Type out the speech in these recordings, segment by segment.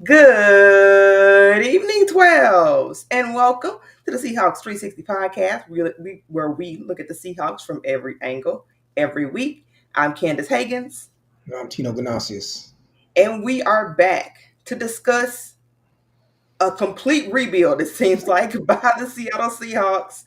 Good evening, 12s, and welcome to the Seahawks 360 podcast, where we look at the Seahawks from every angle every week. I'm Candace Higgins, I'm Tino Ganasius. and we are back to discuss a complete rebuild, it seems like, by the Seattle Seahawks.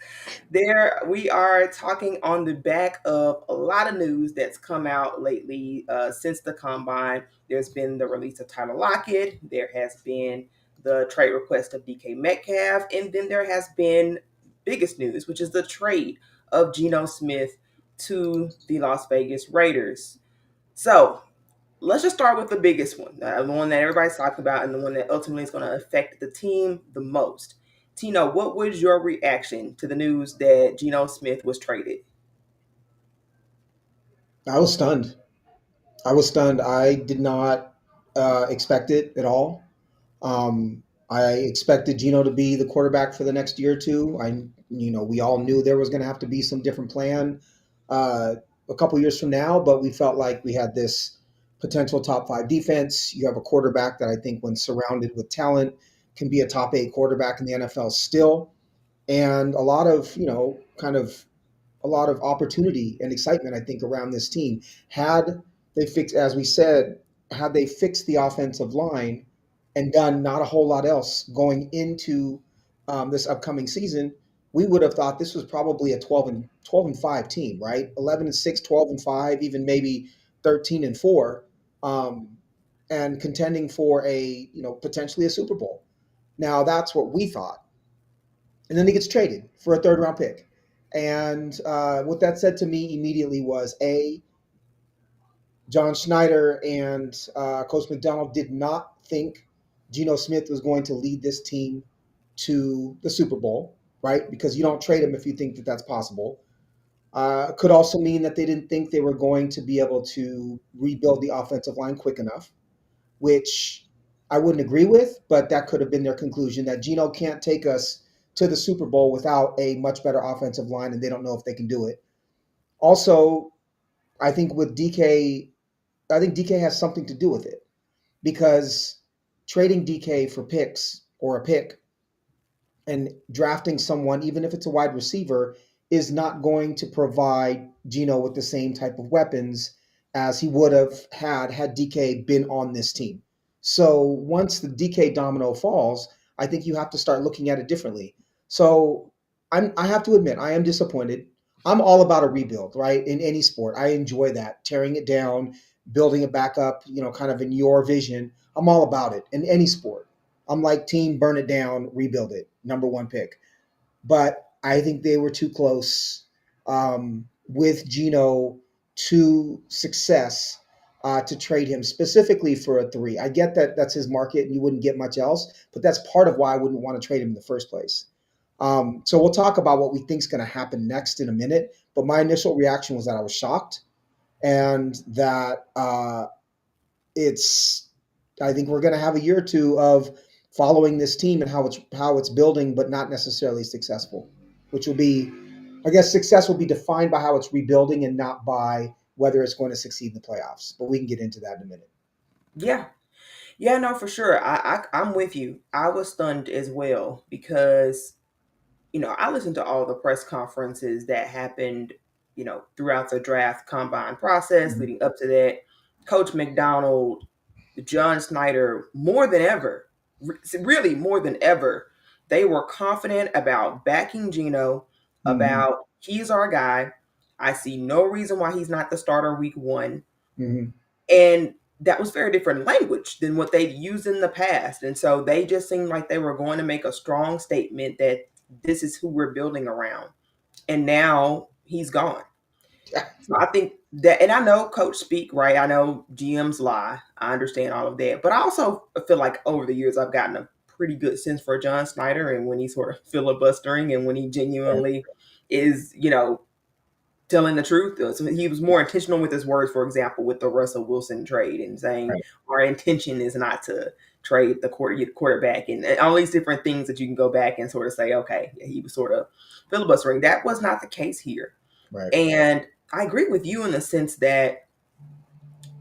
There, we are talking on the back of a lot of news that's come out lately since the combine. There's been the release of Tyler Lockett, there has been the trade request of DK Metcalf, and then there has been biggest news, which is the trade of Geno Smith to the Las Vegas Raiders. So, let's just start with the biggest one, the one that everybody's talking about, and the one that ultimately is going to affect the team the most. Tino, what was your reaction to the news that Geno Smith was traded? I was stunned. I was stunned. I did not expect it at all. I expected Gino to be the quarterback for the next year or two. We all knew there was going to have to be some different plan uh, a couple years from now, but we felt like we had this potential top five defense. You have a quarterback that I think, when surrounded with talent, can be a top eight quarterback in the NFL still, and a lot of a lot of opportunity and excitement, I think, around this team. Had they fixed, as we said, had they fixed the offensive line and done not a whole lot else going into this upcoming season, we would have thought this was probably a 12-5 team, right? 11-6, 12-5, even maybe 13-4, um, and contending for a potentially a Super Bowl. Now that's what we thought, and then he gets traded for a third round pick. And what that said to me immediately was John Schneider and Coach McDonald did not think Geno Smith was going to lead this team to the Super Bowl, right? Because you don't trade him if you think that that's possible. Could also mean that they didn't think they were going to be able to rebuild the offensive line quick enough, which I wouldn't agree with, but that could have been their conclusion, that Geno can't take us to the Super Bowl without a much better offensive line, and they don't know if they can do it. Also, I think with DK, I think DK has something to do with it, because trading DK for picks or a pick and drafting someone, even if it's a wide receiver, is not going to provide Geno with the same type of weapons as he would have had DK been on this team. So once the DK domino falls, I think you have to start looking at it differently. So I have to admit, I am disappointed. I'm all about a rebuild, right? In any sport, I enjoy that, tearing it down, building it back up, kind of in your vision. I'm all about it in any sport. I'm like, team, burn it down, rebuild it, number one pick. But I think they were too close with Geno to success to trade him specifically for a three. I get that that's his market and you wouldn't get much else, but that's part of why I wouldn't want to trade him in the first place. So we'll talk about what we think is going to happen next in a minute. But my initial reaction was that I was shocked, and that it's I think we're going to have a year or two of following this team and how it's building, but not necessarily successful. Which will be, I guess, success will be defined by how it's rebuilding and not by whether it's going to succeed in the playoffs. But we can get into that in a minute. Yeah, yeah, no, for sure. I'm with you. I was stunned as well because I listened to all the press conferences that happened, throughout the draft combine process Mhm. leading up to that. Coach McDonald, John Snyder, more than ever, really more than ever, they were confident about backing Geno, Mhm. about he's our guy. I see no reason why he's not the starter week one. Mhm. And that was very different language than what they'd used in the past. And so they just seemed like they were going to make a strong statement that this is who we're building around. And now he's gone. So I think that, and I know coach speak, right? I know GMs lie. I understand all of that. But I also feel like over the years, I've gotten a pretty good sense for John Snyder and when he's sort of filibustering and when he Right. genuinely is, telling the truth. So he was more intentional with his words, for example, with the Russell Wilson trade and saying Right. our intention is not to trade the quarterback and all these different things that you can go back and sort of say, okay, he was sort of filibustering. That was not the case here. Right. And I agree with you in the sense that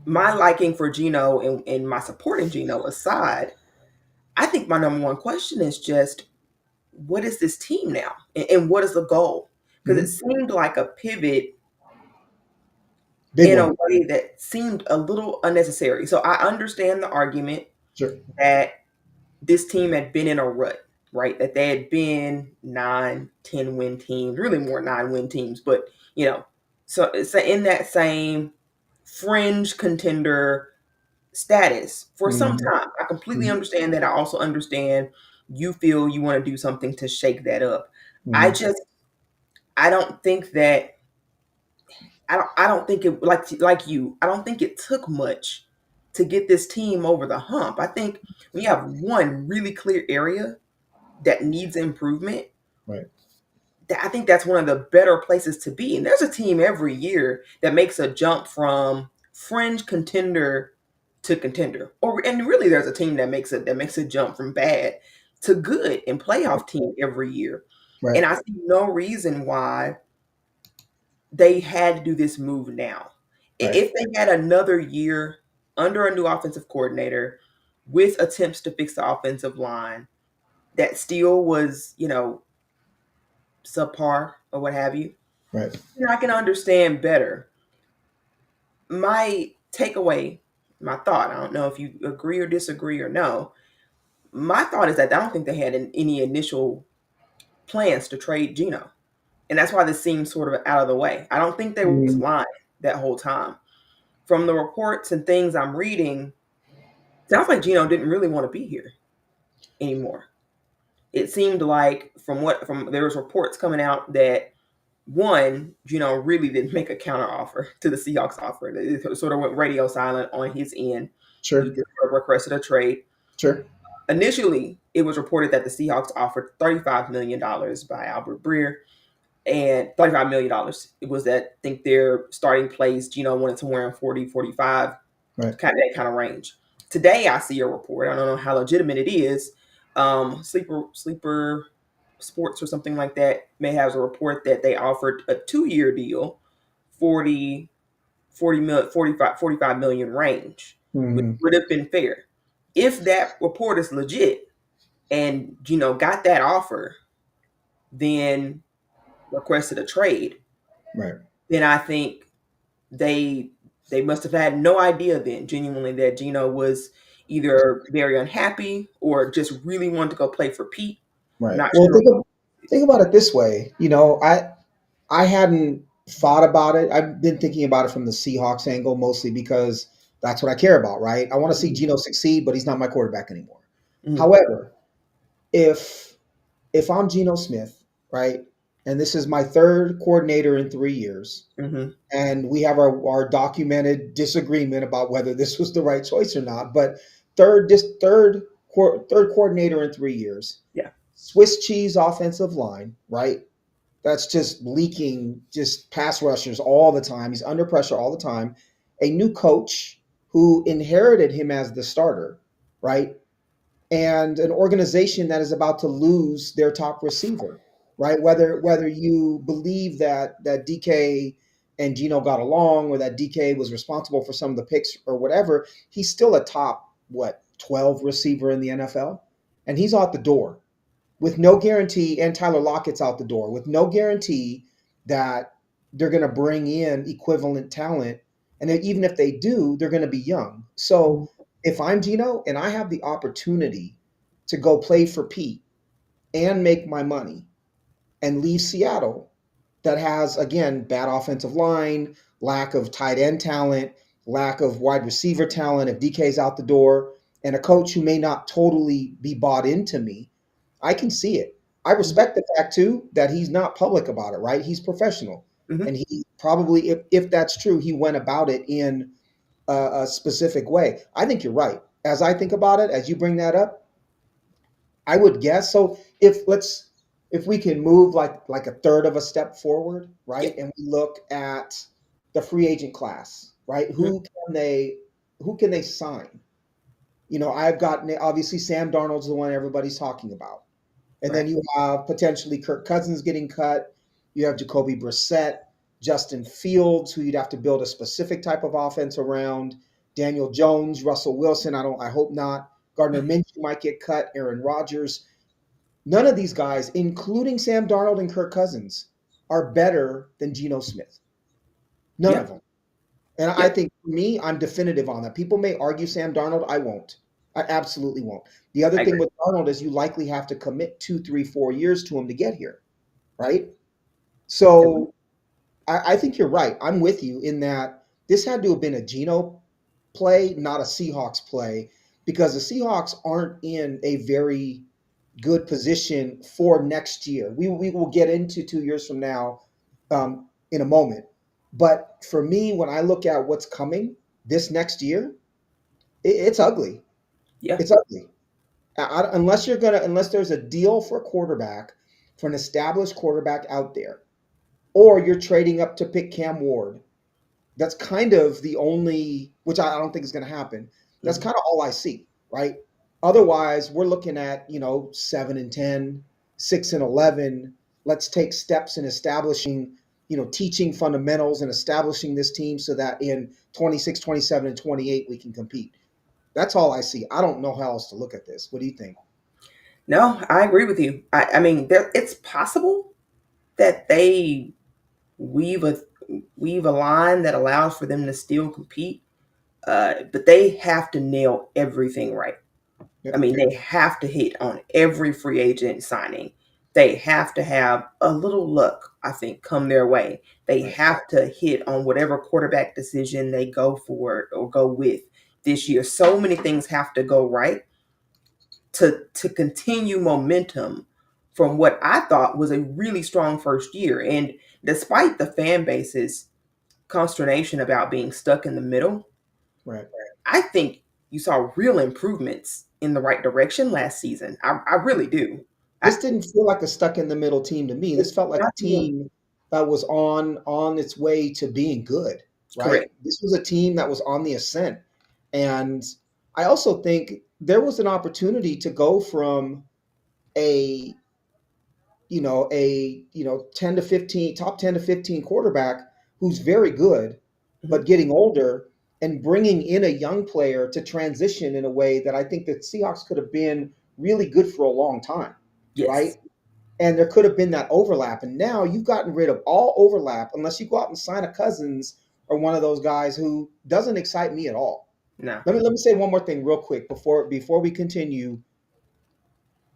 my liking for Geno and my support in Geno aside, I think my number one question is just what is this team now, and what is the goal? Because it Hmm. seemed like a pivot Big in a one. way that seemed a little unnecessary. So I understand the argument Sure. that this team had been in a rut, right? That they had been 9, 10 win teams, really more 9 win teams, but you know, so it's in that same fringe contender status for some Hmm. time. I completely Hmm. understand that. I also understand you feel you want to do something to shake that up. I Hmm. just I don't think that I don't think it like you. I don't think it took much to get this team over the hump. I think when you have one really clear area that needs improvement, Right. I think that's one of the better places to be. And there's a team every year that makes a jump from fringe contender to contender. Or and really there's a team that makes a jump from bad to good and Right. playoff team every year. Right. And I see no reason why they had to do this move now. Right. If they had another year under a new offensive coordinator with attempts to fix the offensive line that still was, subpar or what have you, Right. then I can understand better. My takeaway, my thought, I don't know if you agree or disagree or no. My thought is that I don't think they had any initial plans to trade Geno. And that's why this seems sort of out of the way. I don't think they was Mm. lying that whole time. From the reports and things I'm reading, sounds like Geno didn't really want to be here anymore. It seemed like from there was reports coming out that one, really didn't make a counter offer to the Seahawks offer. It sort of went radio silent on his end. He Sure. just sort of requested a trade. Sure. Initially, it was reported that the Seahawks offered $35 million by Albert Breer, and $35 million. It was that I think their starting place, wanted somewhere in 40, 45, Right. that kind of range. Today, I see a report. I don't know how legitimate it is. Sleeper Sports or something like that may have a report that they offered a 2-year deal, 40, 40 mil, 45 million range, which Hmm. would have been fair. If that report is legit and got that offer, then requested a trade, Right. then I think they they must have had no idea then, genuinely, that Gino was either very unhappy or just really wanted to go play for Pete. Right. Not Well, sure. think about it this way. I hadn't thought about it. I've been thinking about it from the Seahawks angle mostly because that's what I care about, right? I want to see Mhm, Geno succeed, but he's not my quarterback anymore. mhm, However, if if I'm Geno Smith, right, and this is my third coordinator in 3 years, mhm, and we have our documented disagreement about whether this was the right choice or not, but third coordinator in 3 years, yeah, Swiss cheese offensive line, right? That's just leaking, just pass rushers all the time. He's under pressure all the time. A new coach who inherited him as the starter, right? And an organization that is about to lose their top receiver, right? Whether you believe that DK and Gino got along or that DK was responsible for some of the picks or whatever, he's still a top 12 receiver in the NFL, and he's out the door with no guarantee, and Tyler Lockett's out the door with no guarantee that they're going to bring in equivalent talent. And even if they do, they're going to be young. So mhm, if I'm Gino and I have the opportunity to go play for Pete and make my money and leave Seattle, that has, again, bad offensive line, lack of tight end talent, lack of wide receiver talent if DK's out the door, and a coach who may not totally be bought into me, I can see it. I mhm, respect the fact too that he's not public about it, right? He's professional. mhm, And he probably, if that's true, he went about it in a specific way. I think you're right. As I think about it, as you bring that up, I would guess. So if we can move like a third of a step forward, yeah, right? And we look at the free agent class, right? mhm, Who can they sign? I've got obviously Sam Darnold's the one everybody's talking about. And right, then you have potentially Kirk Cousins getting cut. You have Jacoby Brissett, Justin Fields, who you'd have to build a specific type of offense around. Daniel Jones, Russell Wilson. I hope not. Gardner Minshew might get cut, Aaron Rodgers. None of these guys, including Sam Darnold and Kirk Cousins, are better than Geno Smith. None Yeah, of them. And I yeah, think for me, I'm definitive on that. People may argue Sam Darnold. I won't. I absolutely won't. The other I thing agree. with Darnold is you likely have to commit 2, 3, 4 years to him to get here, right? So I think you're right. I'm with you in that this had to have been a Geno play, not a Seahawks play, because the Seahawks aren't in a very good position for next year. We will get into 2 years from now in a moment. But for me, when I look at what's coming this next year, it's ugly. Yeah, It's ugly. Unless there's a deal for a quarterback, for an established quarterback out there, or you're trading up to pick Cam Ward. That's kind of the only, which I don't think is going to happen. That's mhm. kind of all I see, right? Otherwise, we're looking at 7-10, 6-11. Let's take steps in establishing, teaching fundamentals and establishing this team so that in 26, 27, and 28 we can compete. That's all I see. I don't know how else to look at this. What do you think? No, I agree with you. I mean, it's possible that they weave a weave a line that allows for them to still compete, but they have to nail everything right. I Yep. mean, they have to hit on every free agent signing. They have to have a little luck, I think, come their way. They Right. have to hit on whatever quarterback decision they go for or go with this year. So many things have to go right to continue momentum from what I thought was a really strong first year. And despite the fan base's consternation about being stuck in the middle, Right. I think you saw real improvements in the right direction last season. I really do. I, This didn't feel like a stuck in the middle team to me. This felt like a exactly. team that was on its way to being good, right? Correct. This was a team that was on the ascent. And I also think there was an opportunity to go from a 10 to 15 top 10 to 15 quarterback who's very good but Mhm. getting older and bringing in a young player to transition in a way that I think the Seahawks could have been really good for a long time, right? Yes. And there could have been that overlap. And now you've gotten rid of all overlap unless you go out and sign a Cousins or one of those guys who doesn't excite me at all. No. Let me say one more thing real quick before we continue.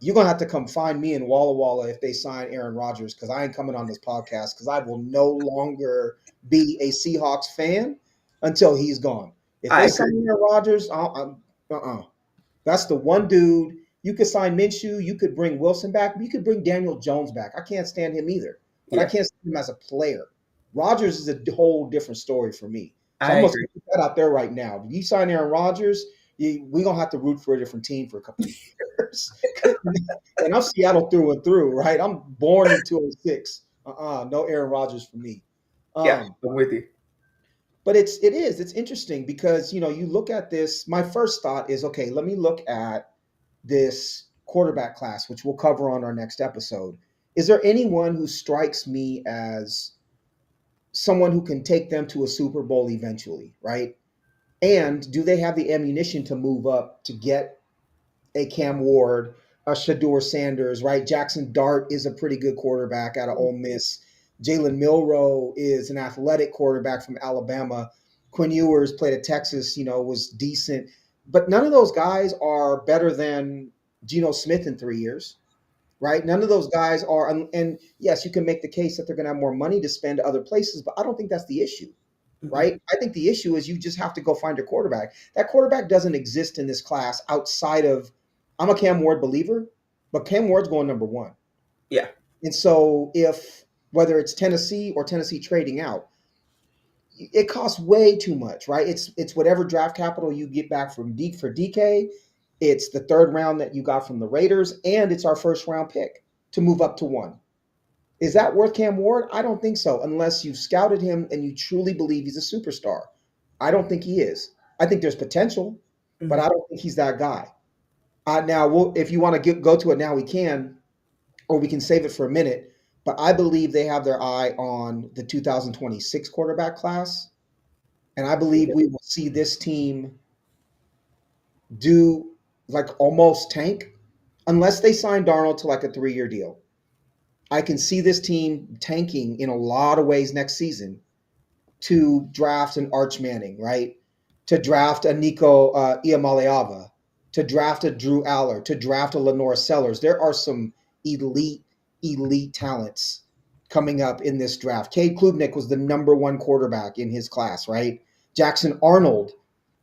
You're gonna have to come find me in Walla Walla if they sign Aaron Rodgers because I ain't coming on this podcast because I will no longer be a Seahawks fan until he's gone. If I they agree. sign Aaron Rodgers, that's the one dude. You could sign Minshew. You could bring Wilson back. You could bring Daniel Jones back. I can't stand him either, but I Yeah, can't stand him as a player. Rodgers is a whole different story for me. So I I'm gonna agree. put that out there right now. If you sign Aaron Rodgers, we're gonna have to root for a different team for a couple of years. And I'm Seattle through and through, right? I'm born in 206. No Aaron Rodgers for me. Yeah, Um, I'm with you. but it's interesting because you look at this. My first thought is okay. Let me look at this quarterback class, which we'll cover on our next episode. Is there anyone who strikes me as someone who can take them to a Super Bowl eventually, right? And do they have the ammunition to move up to get a Cam Ward, a Shador Sanders, right? Jackson Dart is a pretty good quarterback out of Ole Miss. Jalen Milrow is an athletic quarterback from Alabama. Quinn Ewers played at Texas, was decent. But none of those guys are better than Geno Smith in 3 years, right? None of those guys are. And yes, you can make the case that they're going to have more money to spend other places, but I don't think that's the issue, Mhm. right? I think the issue is you just have to go find your quarterback. That quarterback doesn't exist in this class outside of, I'm a Cam Ward believer, but Cam Ward's going number one. Yeah. And so if whether it's Tennessee or Tennessee trading out, it costs way too much, right? It's whatever draft capital you get back from for DK. It's the third round that you got from the Raiders, and it's our first round pick to move up to one. Is that worth Cam Ward? I don't think so, unless you've scouted him and you truly believe he's a superstar. I don't think he is. I think there's potential, but Mhm. I don't think he's that guy. Now, if you want to go to it now, we can, or we can save it for a minute. But I believe they have their eye on the 2026 quarterback class, and I believe we will see this team do like almost tank unless they sign Darnold to like a 3-year deal. I can see this team tanking in a lot of ways next season to draft an Arch Manning, right? To draft a Nico Iamaleava, to draft a Drew Aller, to draft a Lenore Sellers. There are some elite talents coming up in this draft. Cade Klubnik was the number one quarterback in his class, right? Jackson Arnold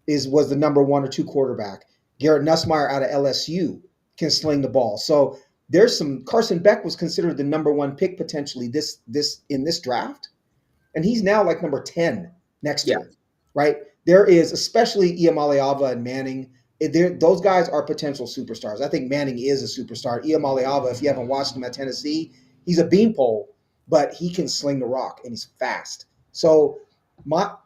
was the number one or two quarterback. Garrett Nussmeier out of LSU can sling the ball. So there's some. Carson Beck was considered the number one pick potentially this in this draft, and he's now like number 10 next Yeah. to him, right? There is, especially Iamaleava and Manning, those guys are potential superstars. I think Manning is a superstar. Iamaleava, if you haven't watched him at Tennessee, he's a beanpole, but he can sling the rock and he's fast. So,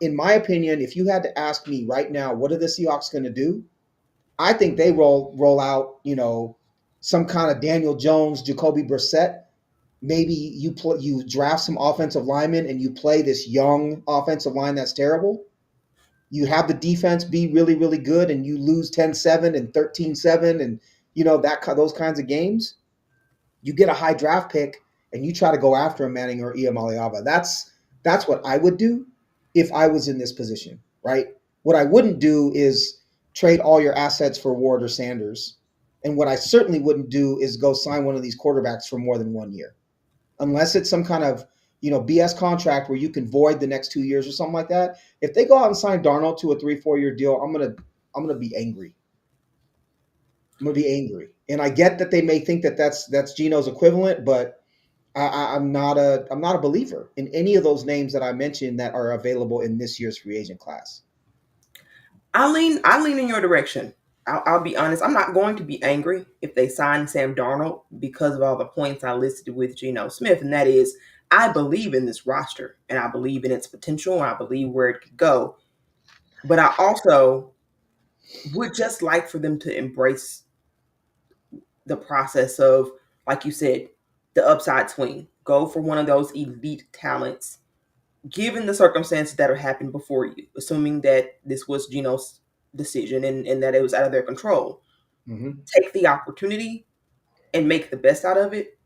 in my opinion, if you had to ask me right now, what are the Seahawks going to do? I think they roll out, some kind of Daniel Jones, Jacoby Brissett. Maybe you draft some offensive linemen and you play this young offensive line that's terrible. You have the defense be really, really good and you lose 10-7 and 13-7 and those kinds of games. You get a high draft pick and you try to go after a Manning or Iamaleava. That's what I would do if I was in this position, right? What I wouldn't do is trade all your assets for Ward or Sanders. And what I certainly wouldn't do is go sign one of these quarterbacks for more than 1 year, unless it's some kind of BS contract where you can void the next 2 years or something like that. If they go out and sign Darnold to a 3-4 year deal, I'm gonna be angry. I'm gonna be angry. And I get that they may think that that's Geno's equivalent, but I'm not a believer in any of those names that I mentioned that are available in this year's free agent class. I lean in your direction. I'll be honest. I'm not going to be angry if they sign Sam Darnold because of all the points I listed with Geno Smith, and that is, I believe in this roster and I believe in its potential and I believe where it could go. But I also would just like for them to embrace the process of, like you said, the upside swing. Go for one of those elite talents, given the circumstances that have happened before you, assuming that this was Geno's decision and that it was out of their control. Mm-hmm. Take the opportunity and make the best out of it.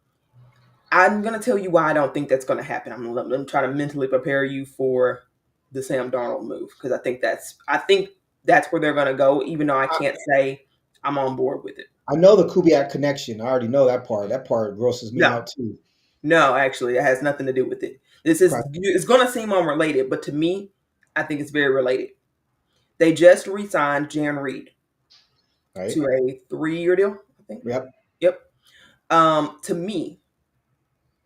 I'm going to tell you why I don't think that's going to happen. I'm going to try to mentally prepare you for the Sam Darnold move because I think that's where they're going to go, even though I can't say I'm on board with it. I know the Kubiak connection. I already know that part. That part grosses me No, out too. no, actually, it has nothing to do with it. This is Okay. it's going to seem unrelated, but to me, I think it's very related. They just re-signed Jan Reed Right. to a 3-year deal, I think. Yep. Yep. To me,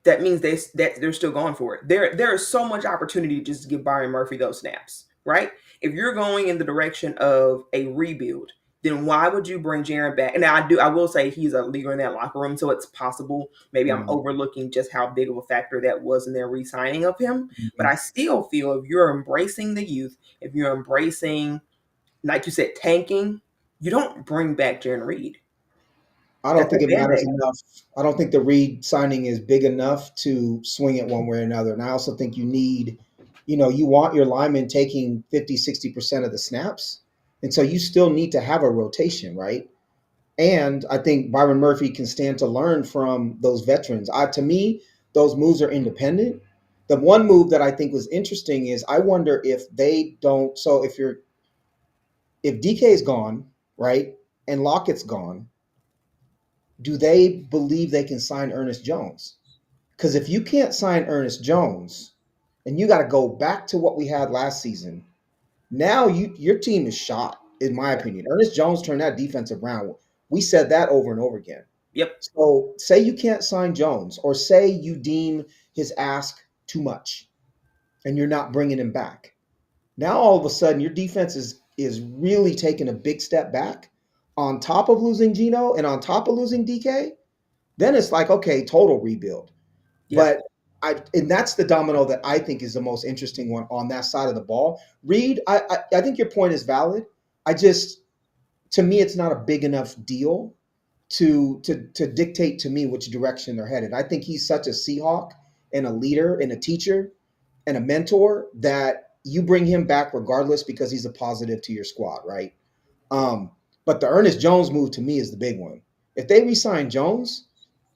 that means they're still going for it. There is so much opportunity to just give Byron Murphy those snaps, right? If you're going in the direction of a rebuild, then why would you bring Jaron back? And I will say he's a leader in that locker room, so it's possible maybe I'm Mm-hmm. overlooking just how big of a factor that was in their re-signing of him. But Mm-hmm. I still feel if you're embracing the youth, if you're embracing, like you said, tanking, you don't bring back Jaron Reed. I don't That's a think it matters band-aid. enough. I don't think the Reed signing is big enough to swing it one way or another. And I also think you want your linemen taking 50, 60% of the snaps. And so you still need to have a rotation, right? And I think Byron Murphy can stand to learn from those veterans. To me, those moves are independent. The one move that I think was interesting is I wonder if they don't. So if DK is gone, right, and Lockett's gone, do they believe they can sign Ernest Jones? Because if you can't sign Ernest Jones, and you got to go back to what we had last season, now your team is shot, in my opinion. Ernest Jones turned that defensive around. We said that over and over again. Yep. So say you can't sign Jones, or say you deem his ask too much, and you're not bringing him back. Now all of a sudden your defense is really taking a big step back. On top of losing Geno and on top of losing DK, then it's like, okay, total rebuild. Yeah. But and that's the domino that I think is the most interesting one on that side of the ball. Reed, I think your point is valid. I just, to me, it's not a big enough deal to dictate to me which direction they're headed. I think he's such a Seahawk and a leader and a teacher and a mentor that you bring him back regardless because he's a positive to your squad, right? Um, But the Ernest Jones move to me is the big one. If they re-sign Jones,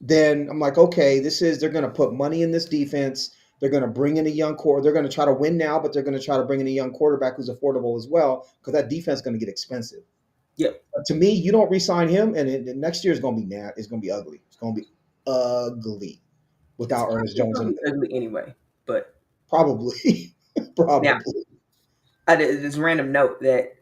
then I'm like, okay, they're going to put money in this defense. They're going to bring in a young core. They're going to try to win now, but they're going to try to bring in a young quarterback who's affordable as well because that defense is going to get expensive. Yep. But to me, you don't re-sign him, and next year is going to be mad. It's going to be ugly. It's going to be ugly It's without Ernest probably Jones in gonna be there. ugly anyway. But Probably, now, probably. I did this random note that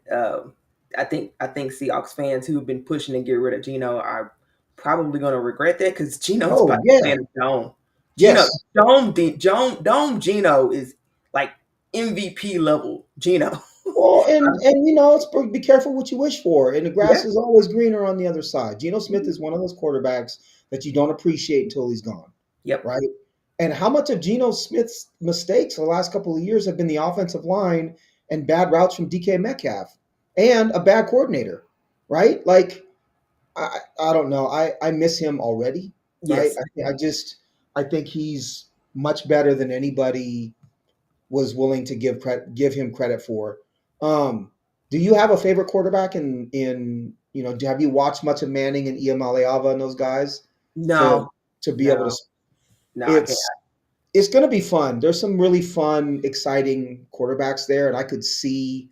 I think Seahawks fans who have been pushing to get rid of Geno are probably going to regret that because Geno's Oh about to play yeah, in a dome. Geno yes. dome Geno is like MVP level Geno. Well, and it's be careful what you wish for, and the Yeah. grass is always greener on the other side. Geno Smith Mhm. is one of those quarterbacks that you don't appreciate until he's gone, Yep. right? And how much of Geno Smith's mistakes the last couple of years have been the offensive line and bad routes from DK Metcalf and a bad coordinator, right? Like I don't know. I miss him already, right? Yes. I think he's much better than anybody was willing to give him credit for. Um, do you have a favorite quarterback have you watched much of Manning and Iam Aleava and those guys to No. be able to No. No. I can't. it's it's going to be fun. There's some really fun, exciting quarterbacks there, and I could see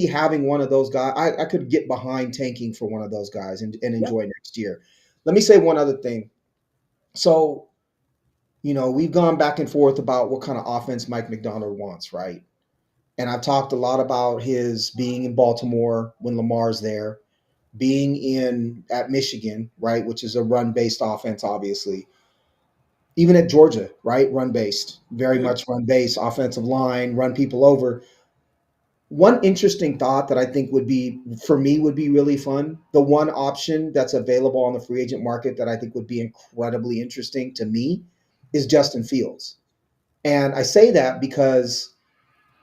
having one of those guys. I could get behind tanking for one of those guys and Yep. enjoy next year. Let me say one other thing. So, we've gone back and forth about what kind of offense Mike McDonald wants, right? And I've talked a lot about his being in Baltimore when Lamar's there, being in at Michigan, right, which is a run-based offense, obviously. Even at Georgia, right, run-based, very Mm. much run-based, offensive line, run people over. One interesting thought that I think would be for me would be really fun. The one option that's available on the free agent market that I think would be incredibly interesting to me is Justin Fields. And I say that because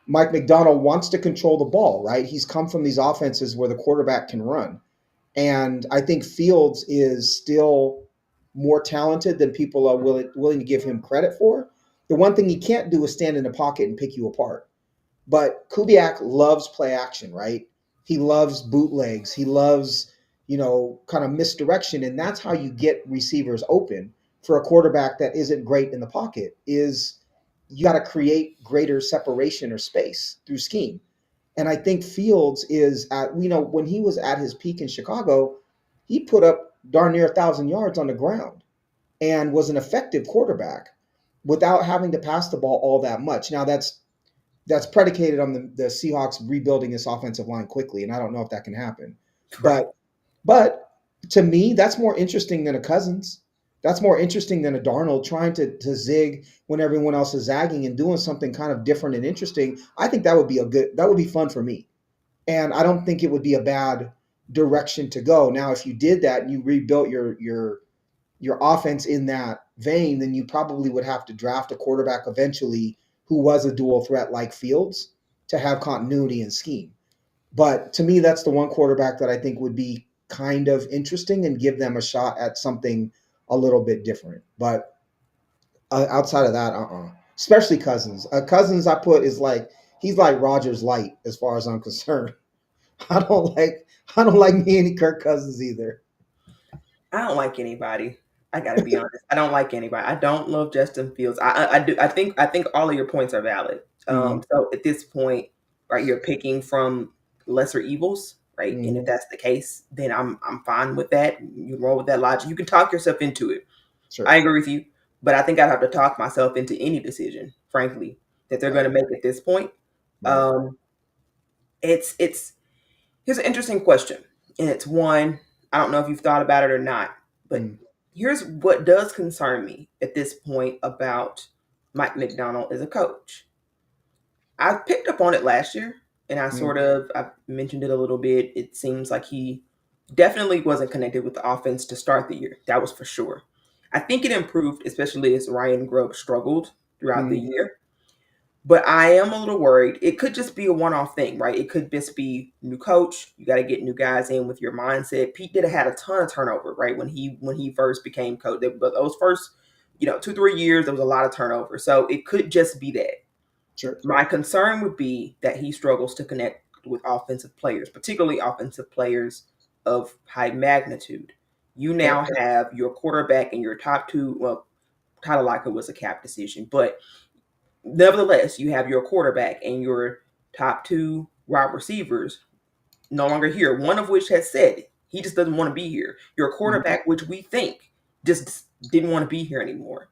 Mike McDonald wants to control the ball, right? He's come from these offenses where the quarterback can run. And I think Fields is still more talented than people are willing to give him credit for. The one thing he can't do is stand in the pocket and pick you apart. But Kubiak loves play action, right? He loves bootlegs. He loves, kind of misdirection. And that's how you get receivers open for a quarterback that isn't great in the pocket is you got to create greater separation or space through scheme. And I think Fields is when he was at his peak in Chicago, he put up darn near 1,000 yards on the ground and was an effective quarterback without having to pass the ball all that much. Now that's predicated on the Seahawks rebuilding this offensive line quickly, and I don't know if that can happen. Right. But to me, that's more interesting than a Cousins. That's more interesting than a Darnold trying to zig when everyone else is zagging and doing something kind of different and interesting. I think that would be fun for me. And I don't think it would be a bad direction to go. Now, if you did that and you rebuilt your offense in that vein, then you probably would have to draft a quarterback eventually who was a dual threat like Fields to have continuity and scheme. But to me, that's the one quarterback that I think would be kind of interesting and give them a shot at something a little bit different. But outside of that, especially Cousins. Cousins, I put is like he's like Rogers light as far as I'm concerned. I don't like I don't like me any Kirk Cousins either. I don't like anybody. I gotta be honest. I don't like anybody. I don't love Justin Fields. I do. I think all of your points are valid. Mm-hmm. So at this point, right, you're picking from lesser evils, right? And if Mm-hmm. that's the case, then I'm fine with that. You roll with that logic. You can talk yourself into it. I Sure. agree with you, but I think I'd have to talk myself into any decision, frankly, that they're going Right. to make at this point. Right. Um, it's here's an interesting question, and it's one I don't know if you've thought about it or not, but Mm. here's what does concern me at this point about Mike McDonald as a coach. I picked up on it last year, and Mm. I mentioned it a little bit. It seems like he definitely wasn't connected with the offense to start the year. That was for sure. I think it improved, especially as Ryan Grubb struggled throughout the Mm. year. But I am a little worried. It could just be a one-off thing, right? It could just be new coach. You got to get new guys in with your mindset. Pete did have had a ton of turnover, right? When he first became coach, but those first 2-3 years, there was a lot of turnover. So it could just be that. Sure. My concern would be that he struggles to connect with offensive players, particularly offensive players of high magnitude. You But now have your quarterback and your top two. Well, Tyler Lockett was a cap decision, but nevertheless, you have your quarterback and your top two wide receivers no longer here. One of which has said he just doesn't want to be here. Your mhm, quarterback, which we think just didn't want to be here anymore.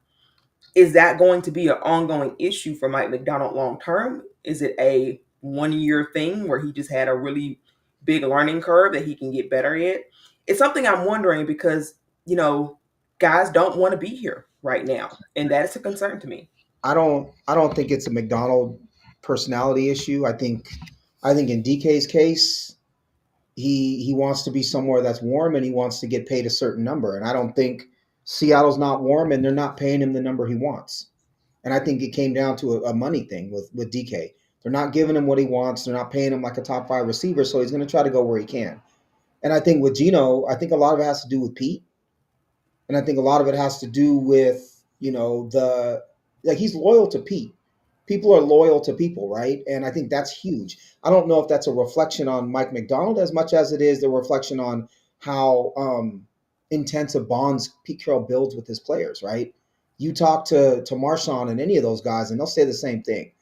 Is that going to be an ongoing issue for Mike Macdonald long term? Is it a 1 year thing where he just had a really big learning curve that he can get better at? It's something I'm wondering because, you know, guys don't want to be here right now. And that is a concern to me. I don't think it's a McDonald personality issue. I think in DK's case, he wants to be somewhere that's warm and he wants to get paid a certain number. And I don't think Seattle's not warm and they're not paying him the number he wants. And I think it came down to a money thing with DK. They're not giving him what he wants. They're not paying him like a top five receiver, so he's going to try to go where he can. And I think with Geno, I think a lot of it has to do with Pete, and I think a lot of it has to do with the like he's loyal to Pete. People are loyal to people, right? And I think that's huge. I don't know if that's a reflection on Mike McDonald as much as it is the reflection on how intensive bonds Pete Carroll builds with his players, right? You talk to Marshawn and any of those guys, and they'll say the same thing.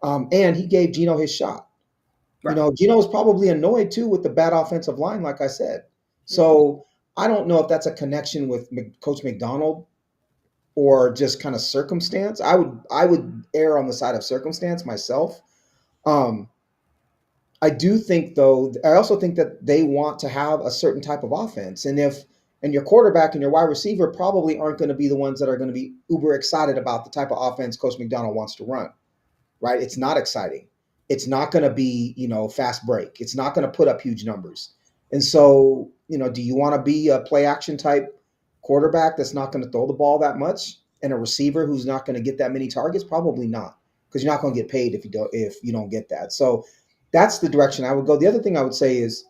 And he gave Geno his shot. Right. Geno was probably annoyed too with the bad offensive line, like I said. So I don't know if that's a connection with Coach McDonald or just kind of circumstance. I would err on the side of circumstance myself. Um, I do think though. I also think that they want to have a certain type of offense, and your quarterback and your wide receiver probably aren't going to be the ones that are going to be uber excited about the type of offense Coach McDonald wants to run. Right? It's not exciting. It's not going to be fast break. It's not going to put up huge numbers. And so do you want to be a play action type quarterback that's not going to throw the ball that much and a receiver who's not going to get that many targets? Probably not, because you're not going to get paid if you don't get that. So that's the direction I would go. The other thing I would say is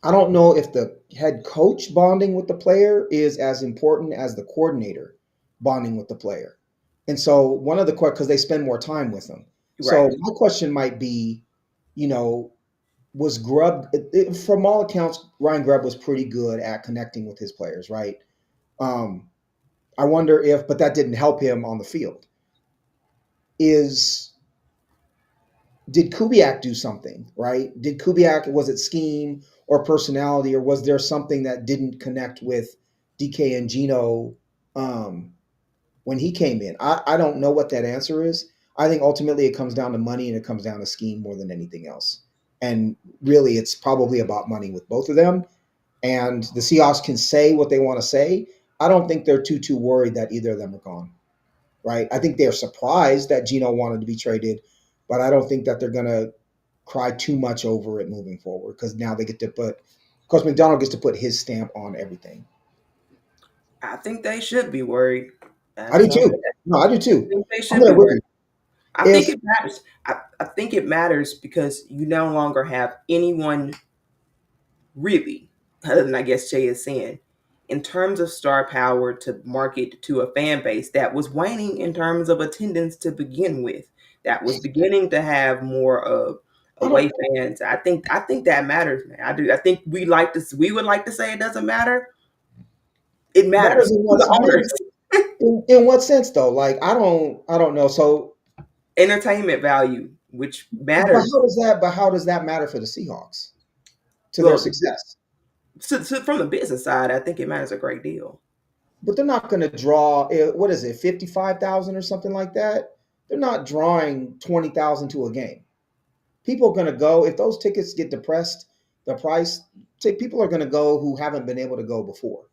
I don't know if the head coach bonding with the player is as important as the coordinator bonding with the player. And so one of the because they spend more time with them. So Right. my question might be, you know, was Grubb from all accounts, Ryan Grubb was pretty good at connecting with his players, right? Um, I wonder if, but that didn't help him on the field. Is did Kubiak do something, right? Did Kubiak, was it scheme or personality, or was there something that didn't connect with DK and Geno um, when he came in? I don't know what that answer is. I think ultimately it comes down to money and it comes down to scheme more than anything else. And really, it's probably about money with both of them. And the Seahawks can say what they want to say. I don't think they're too worried that either of them are gone, right? I think they're surprised that Geno wanted to be traded, but I don't think that they're going to cry too much over it moving forward because now they get to put, of course, McDonald gets to put his stamp on everything. I think they should be worried. I That's do all. too. No, I do I too. think they I'm should be there with worried. you. I think If it matters. I think it matters because you no longer have anyone really, other than I guess Jay is saying, in terms of star power to market to a fan base that was waning in terms of attendance to begin with, that was beginning to have more of I don't, away fans. I think that matters, man. I do. I think we would like to say it doesn't matter. It matters matters in to what the matters owners. in what sense though? Like I don't know. So, Entertainment value, which but matters. how does that matter for the Seahawks to their Well, success? from the business side, I think it matters a great deal. But they're not going to draw. What is it, 55,000 or something like that? They're not drawing 20,000 to a game. People are going to go if those tickets get depressed. The price, people are going to go who haven't been able to go before.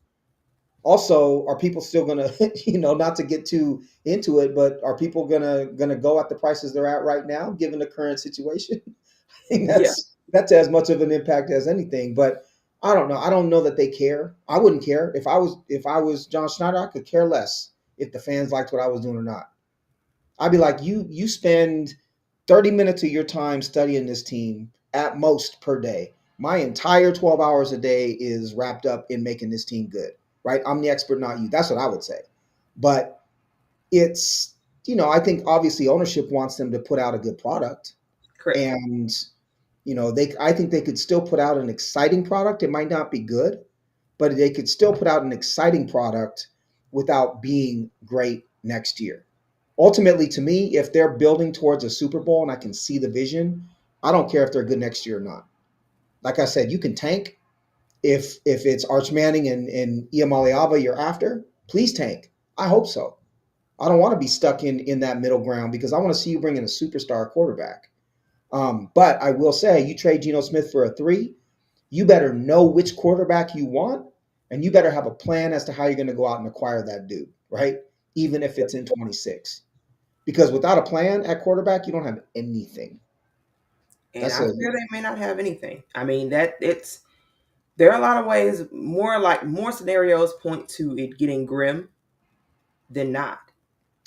Also, are people still going to, not to get too into it, but are people going to go at the prices they're at right now, given the current situation? I think Yeah, that's as much of an impact as anything. But I don't know. I don't know that they care. I wouldn't care if I was John Schneider. I could care less if the fans liked what I was doing or not. I'd be like, you spend 30 minutes of your time studying this team at most per day. My entire 12 hours a day is wrapped up in making this team good, right? I'm the expert, not you. That's what I would say. But it's, I think obviously ownership wants them to put out a good product. Correct. And I think they could still put out an exciting product. It might not be good, but they could still put out an exciting product without being great next year. Ultimately, to me, if they're building towards a Super Bowl and I can see the vision, I don't care if they're good next year or not. Like I said, you can tank if it's Arch Manning and Iamaleava you're after. Please tank. I hope so. I don't want to be stuck in that middle ground because I want to see you bring in a superstar quarterback. But I will say, you trade Geno Smith for a three, you better know which quarterback you want, and you better have a plan as to how you're going to go out and acquire that dude, right? Even if it's in 26. Because without a plan at quarterback, you don't have anything. And That's I a fear they may not have anything. I mean, that it's there are a lot of ways, more scenarios point to it getting grim than not.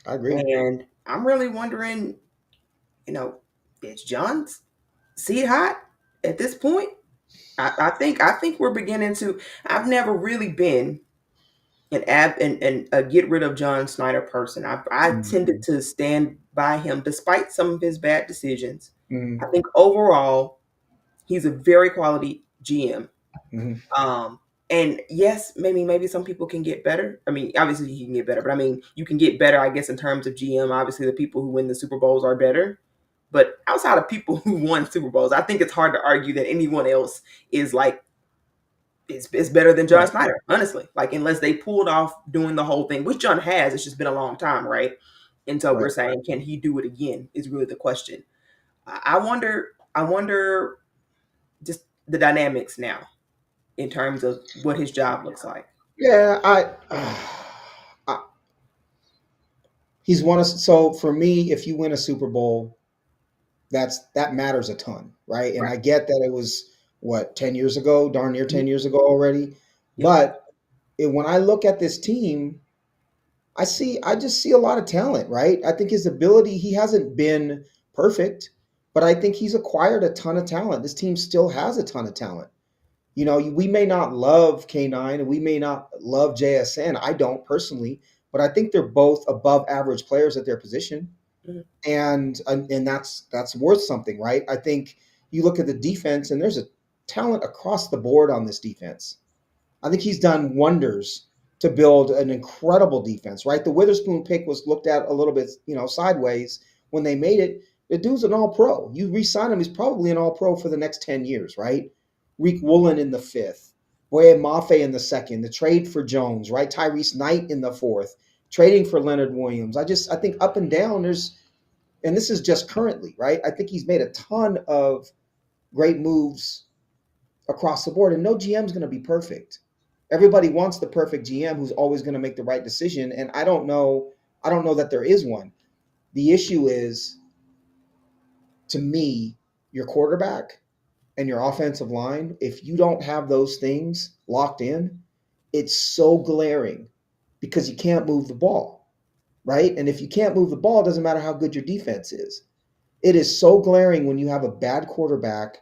I agree. And I'm really wondering, you know, is John's seat hot at this point? I think we're beginning to. I've never really been and a get rid of John Snyder person. I tended Mhm. to stand by him despite some of his bad decisions. I Mhm. think overall he's a very quality GM. Mhm. Um, and yes, maybe some people can get better. I mean, obviously you can get better, but I mean you can get better, I guess, in terms of GM. Obviously, the people who win the Super Bowls are better. But outside of people who won Super Bowls, I think it's hard to argue that anyone else is like is better than John Right. Snyder, honestly. Like unless they pulled off doing the whole thing, which John has, it's just been a long time, right? And so we're Right. saying, can he do it again? Is really the question. I wonder. I wonder just the dynamics now in terms of what his job looks like. Yeah. I he's won us. So for me, if you win a Super Bowl, that matters a ton, right? And Right. I get that it was what 10 years ago, darn near Mhm. 10 years ago already. Yep. But when I look at this team, I just see a lot of talent, right? I think his ability, he hasn't been perfect, but I think he's acquired a ton of talent. This team still has a ton of talent. We may not love K9 and we may not love JSN. I don't personally, but I think they're both above average players at their position. Mhm. And that's worth something, right? I think you look at the defense and there's a talent across the board on this defense. I think he's done wonders to build an incredible defense, right? The Witherspoon pick was looked at a little bit, sideways when they made it. The dude's an all pro. You re sign him, he's probably an all pro for the next 10 years, right? Reek Woolen in the fifth, Boye Mafe in the second, the trade for Jones, right? Tyrese Knight in the fourth, trading for Leonard Williams. I think up and down, and this is just currently, right? I think he's made a ton of great moves across the board, and no GM is going to be perfect. Everybody wants the perfect GM who's always going to make the right decision, and I don't know. I don't know that there is one. The issue is, to me, your quarterback and your offensive line. If you don't have those things locked in, it's so glaring because you can't move the ball, right? And if you can't move the ball, it doesn't matter how good your defense is. It is so glaring when you have a bad quarterback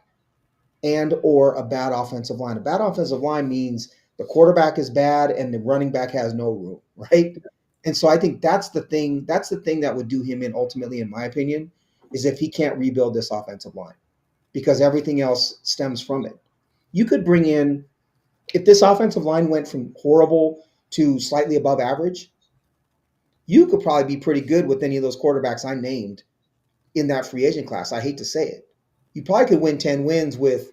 and or a bad offensive line. A bad offensive line means the quarterback is bad and the running back has no room, right? And so I think that's the thing. That's the thing that would do him in ultimately, in my opinion, is if he can't rebuild this offensive line because everything else stems from it. You could bring in if this offensive line went from horrible to slightly above average, you could probably be pretty good with any of those quarterbacks I named in that free agent class. I hate to say it. You probably could have 10 wins with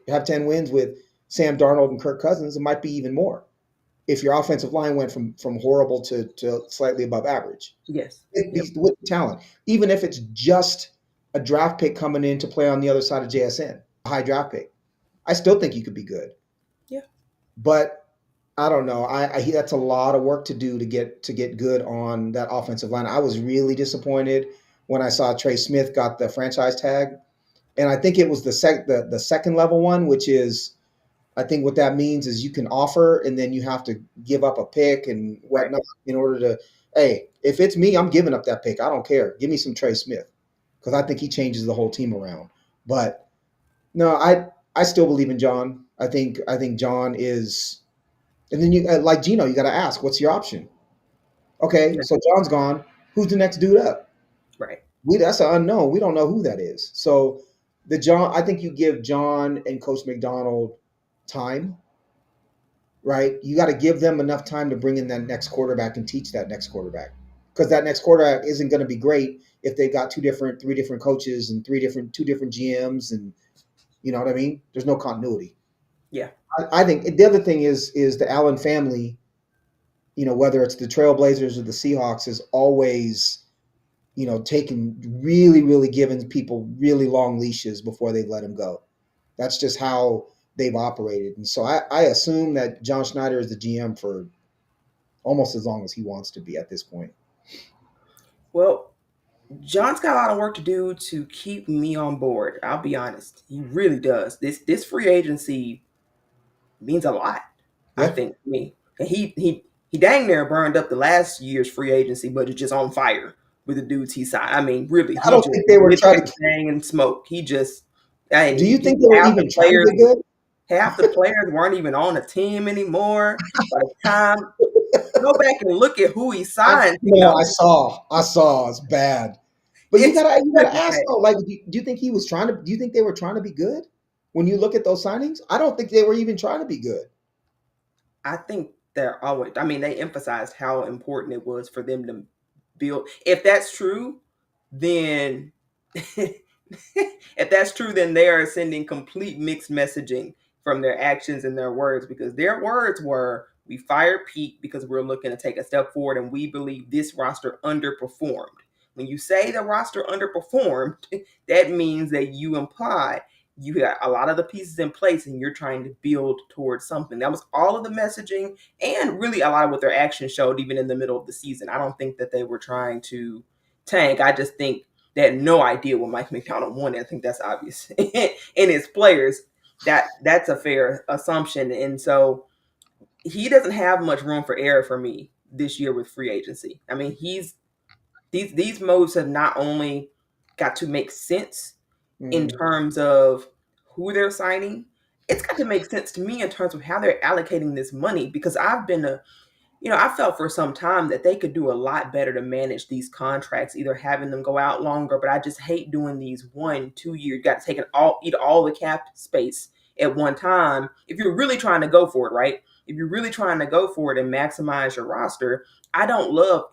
Sam Darnold and Kirk Cousins. It might be even more if your offensive line went from horrible to slightly above average. Yes. Yep. With talent, even if it's just a draft pick coming in to play on the other side of JSN, a high draft pick, I still think you could be good. Yeah. But I don't know. That's a lot of work to do to get good on that offensive line. I was really disappointed when I saw Trey Smith got the franchise tag, and I think it was the second level one, which is I think what that means is you can offer and then you have to give up a pick and Right. whatnot in order to. Hey, if it's me, I'm giving up that pick. I don't care. Give me some Trey Smith because I think he changes the whole team around. But no, I still believe in John. I think John is, and then you like Gino. You got to ask, what's your option? Okay, Yeah. so John's gone. Who's the next dude up? Right. That's an unknown. We don't know who that is. So I think you give John and Coach McDonald time, right? You got to give them enough time to bring in that next quarterback and teach that next quarterback. Because that next quarterback isn't going to be great if they've got three different coaches and two different GMs, and you know what I mean. There's no continuity. Yeah. I think the other thing is the Allen family. You know, whether it's the Trailblazers or the Seahawks, is always, you know, taking really giving people really long leashes before they let them go. That's just how they've operated. And so I assume that John Schneider is the GM for almost as long as he wants to be at this point. Well, John's got a lot of work to do to keep me on board. I'll be honest. He really does. This free agency means a lot, I Yeah. think, to me. And he dang near burned up the last year's free agency budget just on fire with the dudes he signed. I mean, really, I he don't just think they were lit trying to. everything in smoke. He just, and Do you he think they were half the even trying to players get good? half the players weren't even on the team anymore. By the time go back and look at who he signed, No, I saw. It's bad. But it's you gotta really ask bad. though. Like, do you think he was trying to? Do you think they were trying to be good? When you look at those signings, I don't think they were even trying to be good. I think they're always. I mean, they emphasized how important it was for them to build. If that's true, then if that's true, then they are sending complete mixed messaging from their actions and their words, because their words were, we fired Pete because we're looking to take a step forward and we believe this roster underperformed. When you say the roster underperformed, that means that you imply you got a lot of the pieces in place and you're trying to build towards something. That was all of the messaging and really a lot of what their actions showed, even in the middle of the season. I don't think that they were trying to tank. I just think they had no idea what Mike McDonald wanted. I think that's obvious. In his players, that's a fair assumption. And so he doesn't have much room for error for me this year with free agency. I mean, these moves have not only got to make sense in Mm, terms of who they're signing, it's got to make sense to me in terms of how they're allocating this money, because I've been a I felt for some time that they could do a lot better to manage these contracts, either having them go out longer, but I just hate doing these 1 2 year. You got to take eat all the cap space at one time. If you're really trying to go for it, right? If you're really trying to go for it and maximize your roster, I don't love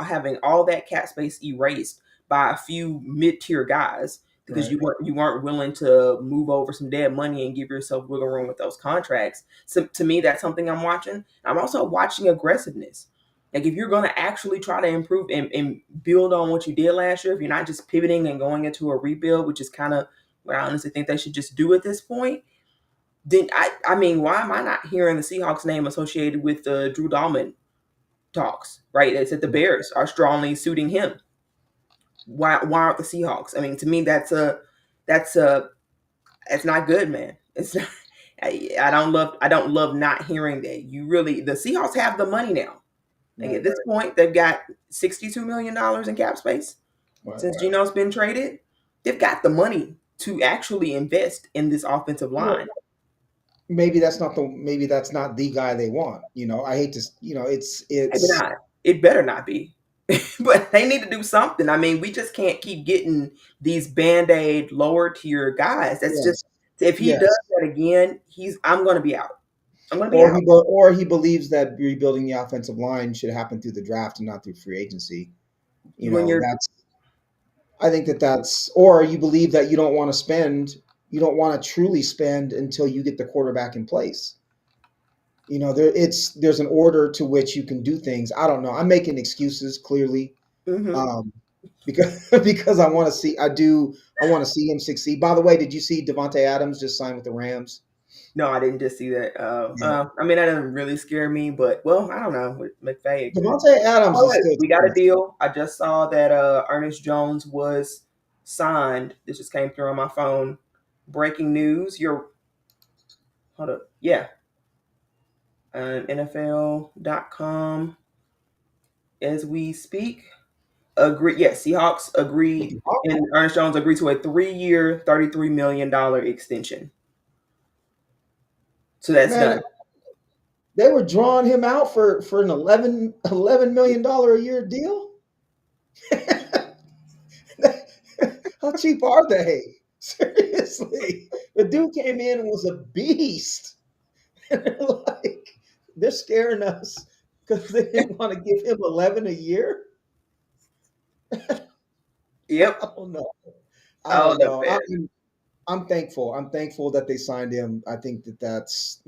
having all that cap space erased by a few mid tier guys because right. you weren't willing to move over some dead money and give yourself wiggle room with those contracts. So to me, that's something I'm watching. I'm also watching aggressiveness. Like if you're going to actually try to improve and build on what you did last year, if you're not just pivoting and going into a rebuild, which is kind of what I honestly think they should just do at this point, then I mean, why am I not hearing the Seahawks name associated with the Drew Dalman talks? Right? They said the Bears are strongly suiting him. Why aren't the Seahawks? I mean, to me, that's a it's not good, man. It's not. I don't love not hearing that. The Seahawks have the money now. Like at Right. this point, they've got $62 million in cap space Right. since Geno's been traded. They've got the money to actually invest in this offensive Well, line. maybe that's not the guy they want. You know, I hate to. You know, Maybe it's not. It better not be. But they need to do something. I mean, we just can't keep getting these band-aid lower tier guys. That's just yes, if he does yes. that again, I'm gonna be out. I'm gonna be out. Or he believes that rebuilding the offensive line should happen through the draft and not through free agency. You When know, you're that's I think that's or you believe that you don't want to truly spend until you get the quarterback in place. You know, there's an order to which you can do things. I don't know. I'm making excuses clearly, mhm. um, because because I want to see him succeed. By the way, did you see Devonte Adams just signed with the Rams? No, I didn't just see that. Yeah, I mean, that doesn't really scare me, but well, I don't know. With McVay, it could. Devonte Adams Oh, is wait, still we got a talented. deal. I just saw that Ernest Jones was signed. This just came through on my phone. Breaking news. You're hold up. Yeah, NFL.com as we speak. Agree. Yes, Seahawks agreed, and Ernest Jones agreed to a 3 year, $33 million extension. So that's Man, done. they were drawing him out for an $11 million a year deal. How cheap are they? Seriously, the dude came in and was a beast. And they're like, they're scaring us because they didn't want to give him 11 a year. I Yep. don't know. I Oh, don't the know. Bears. I'm thankful. I'm thankful that they signed him. I think that that's,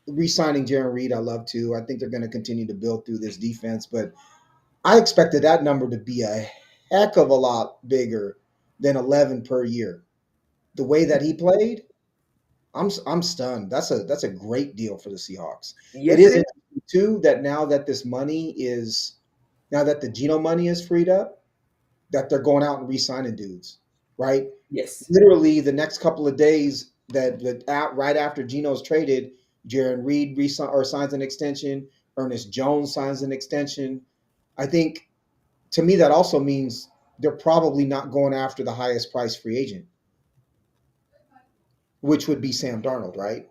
re-signing Jaron Reed. I love too. I think they're going to continue to build through this defense, but I expected that number to be a heck of a lot bigger than 11 per year. The way that he played, I'm stunned. That's a great deal for the Seahawks. It Yes, it is is. interesting too that now that the Geno money is freed up, that they're going out and re-signing dudes, right? Yes. Literally the next couple of days right after Geno's traded, Jaron Reed signs an extension, Ernest Jones signs an extension. I think to me that also means they're probably not going after the highest price free agent, which would be Sam Darnold, right?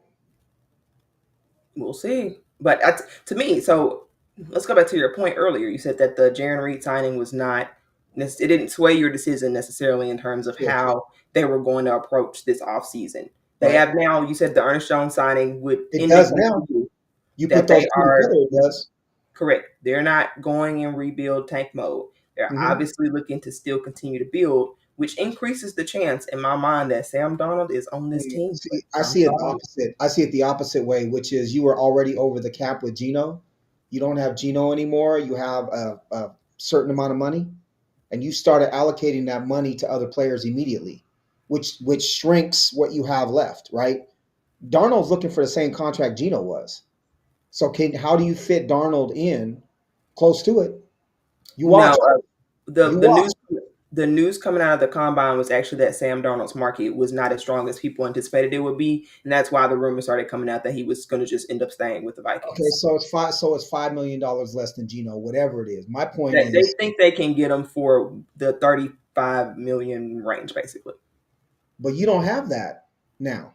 We'll see. But to me, so let's go back to your point earlier. You said that the Jaron Reed signing was not, it didn't sway your decision necessarily in terms of Yeah. how they were going to approach this offseason. They Right. have now, you said the Ernest Jones signing would It does indicate to now. you You put that those they two are together, it does. correct. They're not going in rebuild tank mode. They're Hmm. obviously looking to still continue to build, which increases the chance in my mind that Sam Donald is on this team. But See, I I'm see it sorry. opposite. I see it the opposite way, which is you were already over the cap with Gino. You don't have Gino anymore. You have a certain amount of money, and you started allocating that money to other players immediately, which shrinks what you have left, right? Darnold's looking for the same contract Gino was. So how do you fit Darnold in close to it? You No, watch. the You the watch. news coming out of the combine was actually that Sam Darnold's market was not as strong as people anticipated it would be, and that's why the rumors started coming out that he was going to just end up staying with the Okay, Vikings. so it's $5 million less than Gino, whatever it is. My point That they is, think they can get him for the 35 million range, basically. but you don't have that now.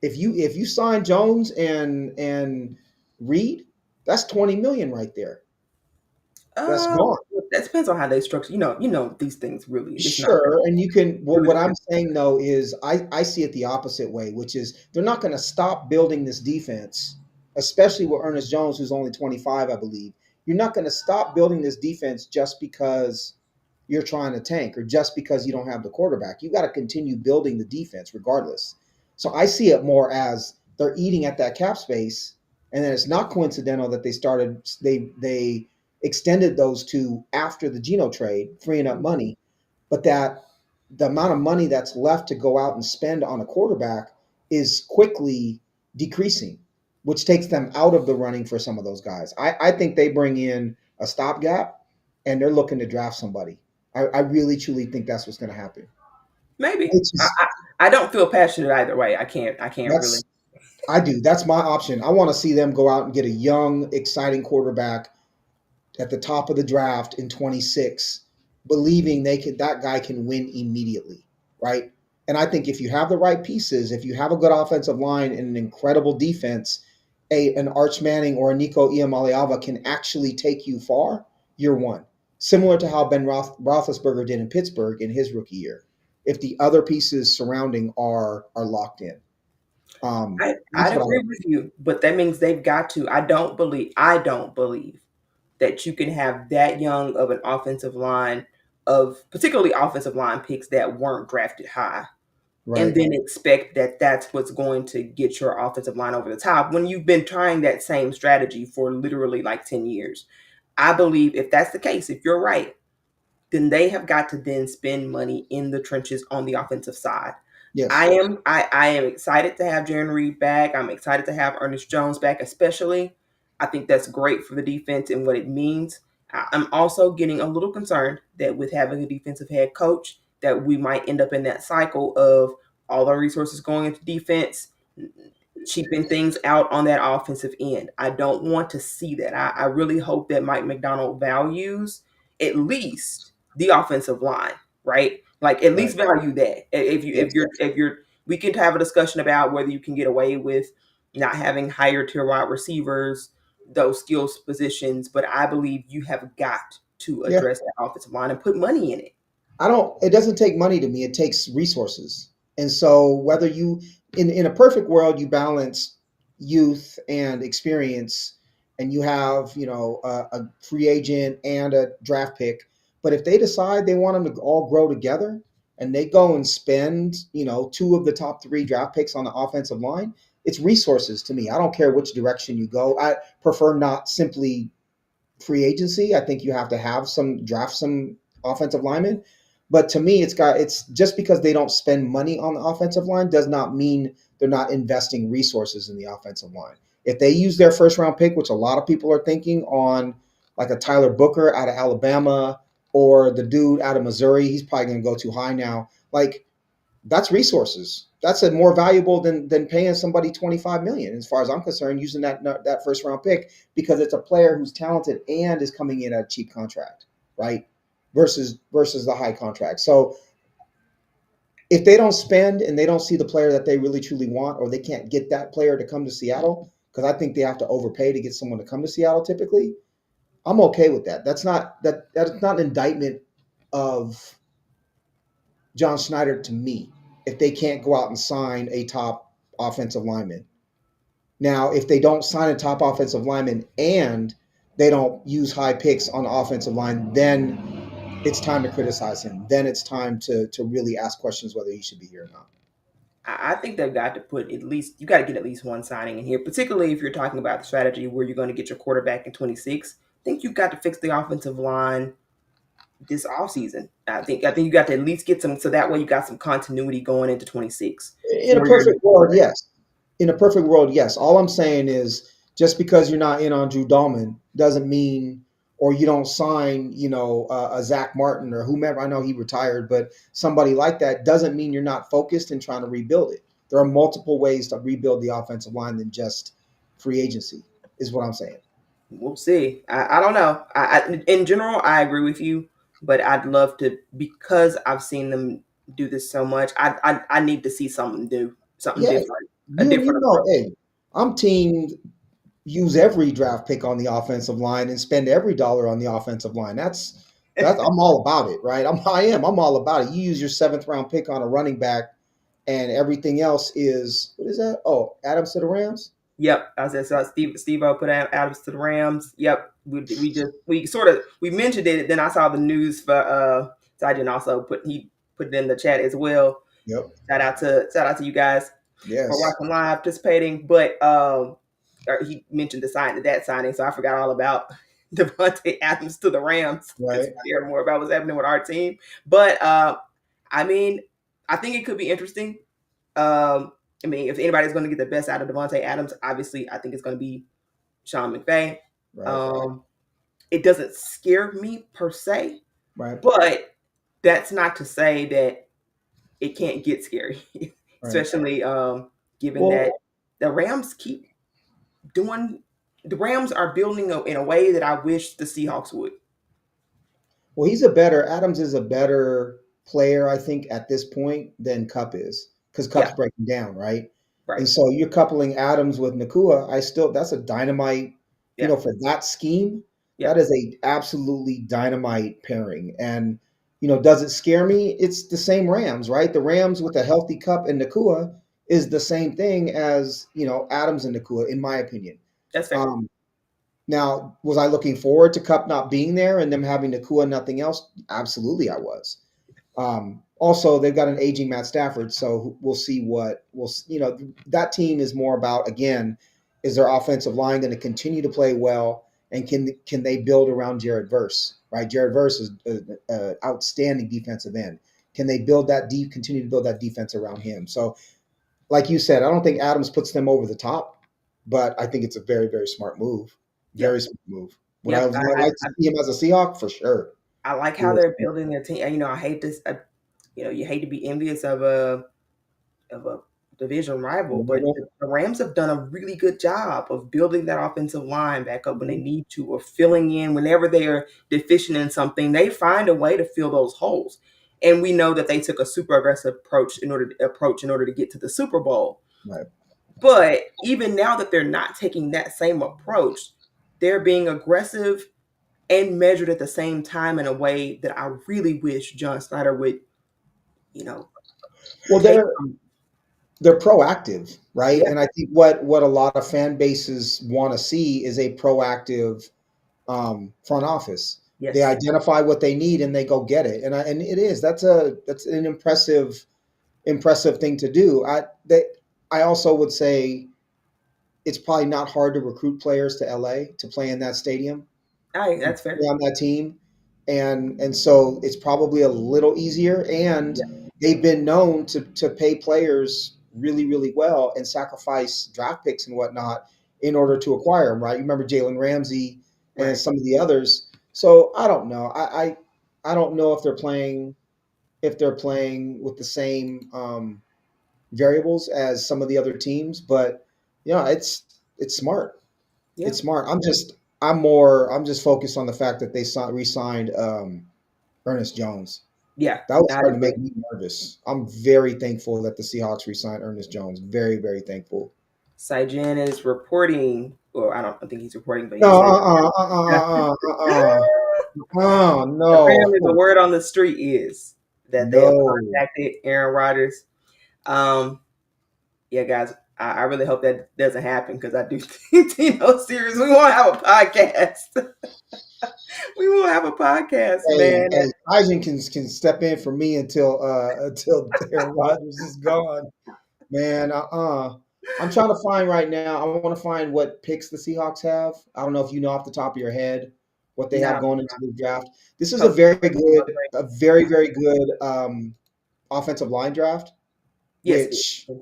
If you sign Jones and Reed, that's 20 million right there. That's Uh, gone. that depends on how they structure. You know these things really. It's not Sure, and you can. Well, really what I'm depends. saying though is, I see it the opposite way, which is they're not going to stop building this defense, especially with Ernest Jones, who's only 25, I believe. You're not going to stop building this defense just because you're trying to tank or just because you don't have the quarterback. You got to continue building the defense regardless. So I see it more as they're eating at that cap space, and then it's not coincidental that they extended those two after the Geno trade, freeing up money, but that the amount of money that's left to go out and spend on a quarterback is quickly decreasing, which takes them out of the running for some of those guys. I think they bring in a stopgap and they're looking to draft somebody. I really truly think that's what's going to happen. Maybe. Which I, is I I don't feel passionate either way. I can't really. that's I do. That's my option. I want to see them go out and get a young, exciting quarterback at the top of the draft in 26, believing that guy can win immediately, right? And I think if you have the right pieces, if you have a good offensive line and an incredible defense, an Arch Manning or a Nico Iamaleava can actually take you far. Year one, similar to how Ben Roethlisberger did in Pittsburgh in his rookie year. If the other pieces surrounding are locked in, I'd that's what I agree hope. with you, but that means they've got to. I don't believe that you can have that young of an offensive line of particularly offensive line picks that weren't drafted high and Right. then expect that that's what's going to get your offensive line over the top when you've been trying that same strategy for literally like 10 years. I believe if that's the case, if you're right, then they have got to then spend money in the trenches on the offensive side. I Yes. am I am excited to have Jaron Reed back. I'm excited to have Ernest Jones back, especially. I think that's great for the defense and what it means. I'm also getting a little concerned that with having a defensive head coach, that we might end up in that cycle of all the resources going into defense, cheaping things out on that offensive end. I don't want to see that. I really hope that Mike McDonald values at least the offensive line, right? Like at Right. least value that. If you if Yes. you're if you're we can have a discussion about whether you can get away with not having higher tier wide receivers, those skills positions, but I believe you have got to Yeah. address that offensive line and put money in it. I don't. It doesn't take money to me. It takes resources. And so whether you in a perfect world you balance youth and experience, and you have a free agent and a draft pick. But if they decide they want them to all grow together and they go and spend two of the top three draft picks on the offensive line, it's resources to me. I don't care which direction you go. I prefer not simply free agency. I think you have to have some draft some offensive linemen. But to me, it's just because they don't spend money on the offensive line does not mean they're not investing resources in the offensive line. If they use their first round pick, which a lot of people are thinking on, like a Tyler Booker out of Alabama or the dude out of Missouri, he's probably going to go too high now. Like, that's resources. That's a more valuable than paying somebody 25 million, as far as I'm concerned, using that first round pick, because it's a player who's talented and is coming in at a cheap contract, right? Versus the high contract. So if they don't spend and they don't see the player that they really truly want, or they can't get that player to come to Seattle, because I think they have to overpay to get someone to come to Seattle typically, I'm okay with that. That's not an indictment of John Schneider to me, if they can't go out and sign a top offensive lineman. Now, if they don't sign a top offensive lineman and they don't use high picks on the offensive line, then it's time to criticize him. Then it's time to really ask questions whether he should be here or not. I think they've got to put at least you got to get at least one signing in here, particularly if you're talking about the strategy where you're going to get your quarterback in 26. I think you've got to fix the offensive line this offseason. I think you got to at least get some, so that way you got some continuity going into 26 In a for your new perfect world, quarterback. yes. In a perfect world, yes. All I'm saying is, just because you're not in on Drew Dalman doesn't mean, or you don't sign, a Zach Martin or whomever. I know he retired, but somebody like that doesn't mean you're not focused and trying to rebuild it. There are multiple ways to rebuild the offensive line than just free agency, is what I'm saying. We'll see. I don't know. In general, I agree with you, but I'd love to, because I've seen them do this so much. I need to see something new, something Yeah, different, a you different know, approach. hey, I'm team use every draft pick on the offensive line and spend every dollar on the offensive line. That's I'm all about it, right? I'm all about it. You use your seventh round pick on a running back, and everything else is, what is that? Oh, Adams to the Rams. Yep, I said so. Steve O put Adams to the Rams. Yep, we mentioned it. Then I saw the news for Sergeant also put it in the chat as well. Yep. Shout out to you guys for Yes. watching live, participating. But he mentioned that signing, so I forgot all about Devontae Adams to the Rams because Right. I heard more about what's happening with our team. But I mean, I think it could be interesting. I mean, if anybody's going to get the best out of Devontae Adams, obviously, I think it's going to be Sean McVay. Right. Um, it doesn't scare me per se, Right. but that's not to say that it can't get scary, Right. especially given that Well, the Rams keep doing. The Rams are building in a way that I wish the Seahawks would. Adams is a better player, I think, at this point than Cup is, because Cup's Yeah, breaking down, right? right. And so you're coupling Adams with Nakua. That's a dynamite, Yeah, for that scheme. yeah. That is a absolutely dynamite pairing. And does it scare me? It's the same Rams, right? The Rams with a healthy Cup and Nakua is the same thing as Adams and Nakua, in my opinion. That's fair. Um, Now, was I looking forward to Cup not being there and them having Nakua and nothing else? Absolutely, I was. Also, they've got an aging Matt Stafford, so we'll see what that team is more about. Again, is their offensive line going to continue to play well, and can they build around Jared Verse? Right, Jared Verse is an outstanding defensive end. Can they continue to build that defense around him? So, like you said, I don't think Adams puts them over the top, but I think it's a very, very smart move. Very Yep, smart move. Would I yep. have liked to see him as a Seahawk? For sure. I like how Yes. they're building their team. I hate this. You hate to be envious of a division rival, but the Rams have done a really good job of building that offensive line back up when they need to, or filling in whenever they are deficient in something. They find a way to fill those holes, and we know that they took a super aggressive approach in order to get to the Super Bowl. Right. But even now that they're not taking that same approach, they're being aggressive and measured at the same time in a way that I really wish John Snyder would, you know, Well, take they're from. they're proactive, right? Yeah, And I think what a lot of fan bases want to see is a proactive front office. They yes, identify what they need and they go get it. And it is that's an impressive thing to do. I also would say it's probably not hard to recruit players to LA to play in that stadium, that's fair. on that team, and so it's probably a little easier. And Yeah, they've been known to pay players really well and sacrifice draft picks and whatnot in order to acquire them. Right? You remember Jalen Ramsey and right. some of the others. So I don't know. I don't know if they're playing with the same variables as some of the other teams, but it's smart. Yeah, It's smart. I'm just focused on the fact that they re-signed Ernest Jones. yeah, That was I starting to agree. make me nervous. I'm very thankful that the Seahawks re-signed Ernest Jones. Very thankful. Sajan is reporting, or I don't think he's reporting, but No, he said oh apparently the no, word on the street is that they have no. contacted Aaron Rodgers. Um, yeah, guys, I really hope that doesn't happen because I do think Series. We won't have a podcast. We won't have a podcast, man. Hey, Eisen can step in for me until Aaron Rodgers is gone. Man, I'm trying to find right now. I want to find what picks the Seahawks have. I don't know if you know off the top of your head what they have No, going into the draft. This is Coach, a very good offensive line draft, yes, it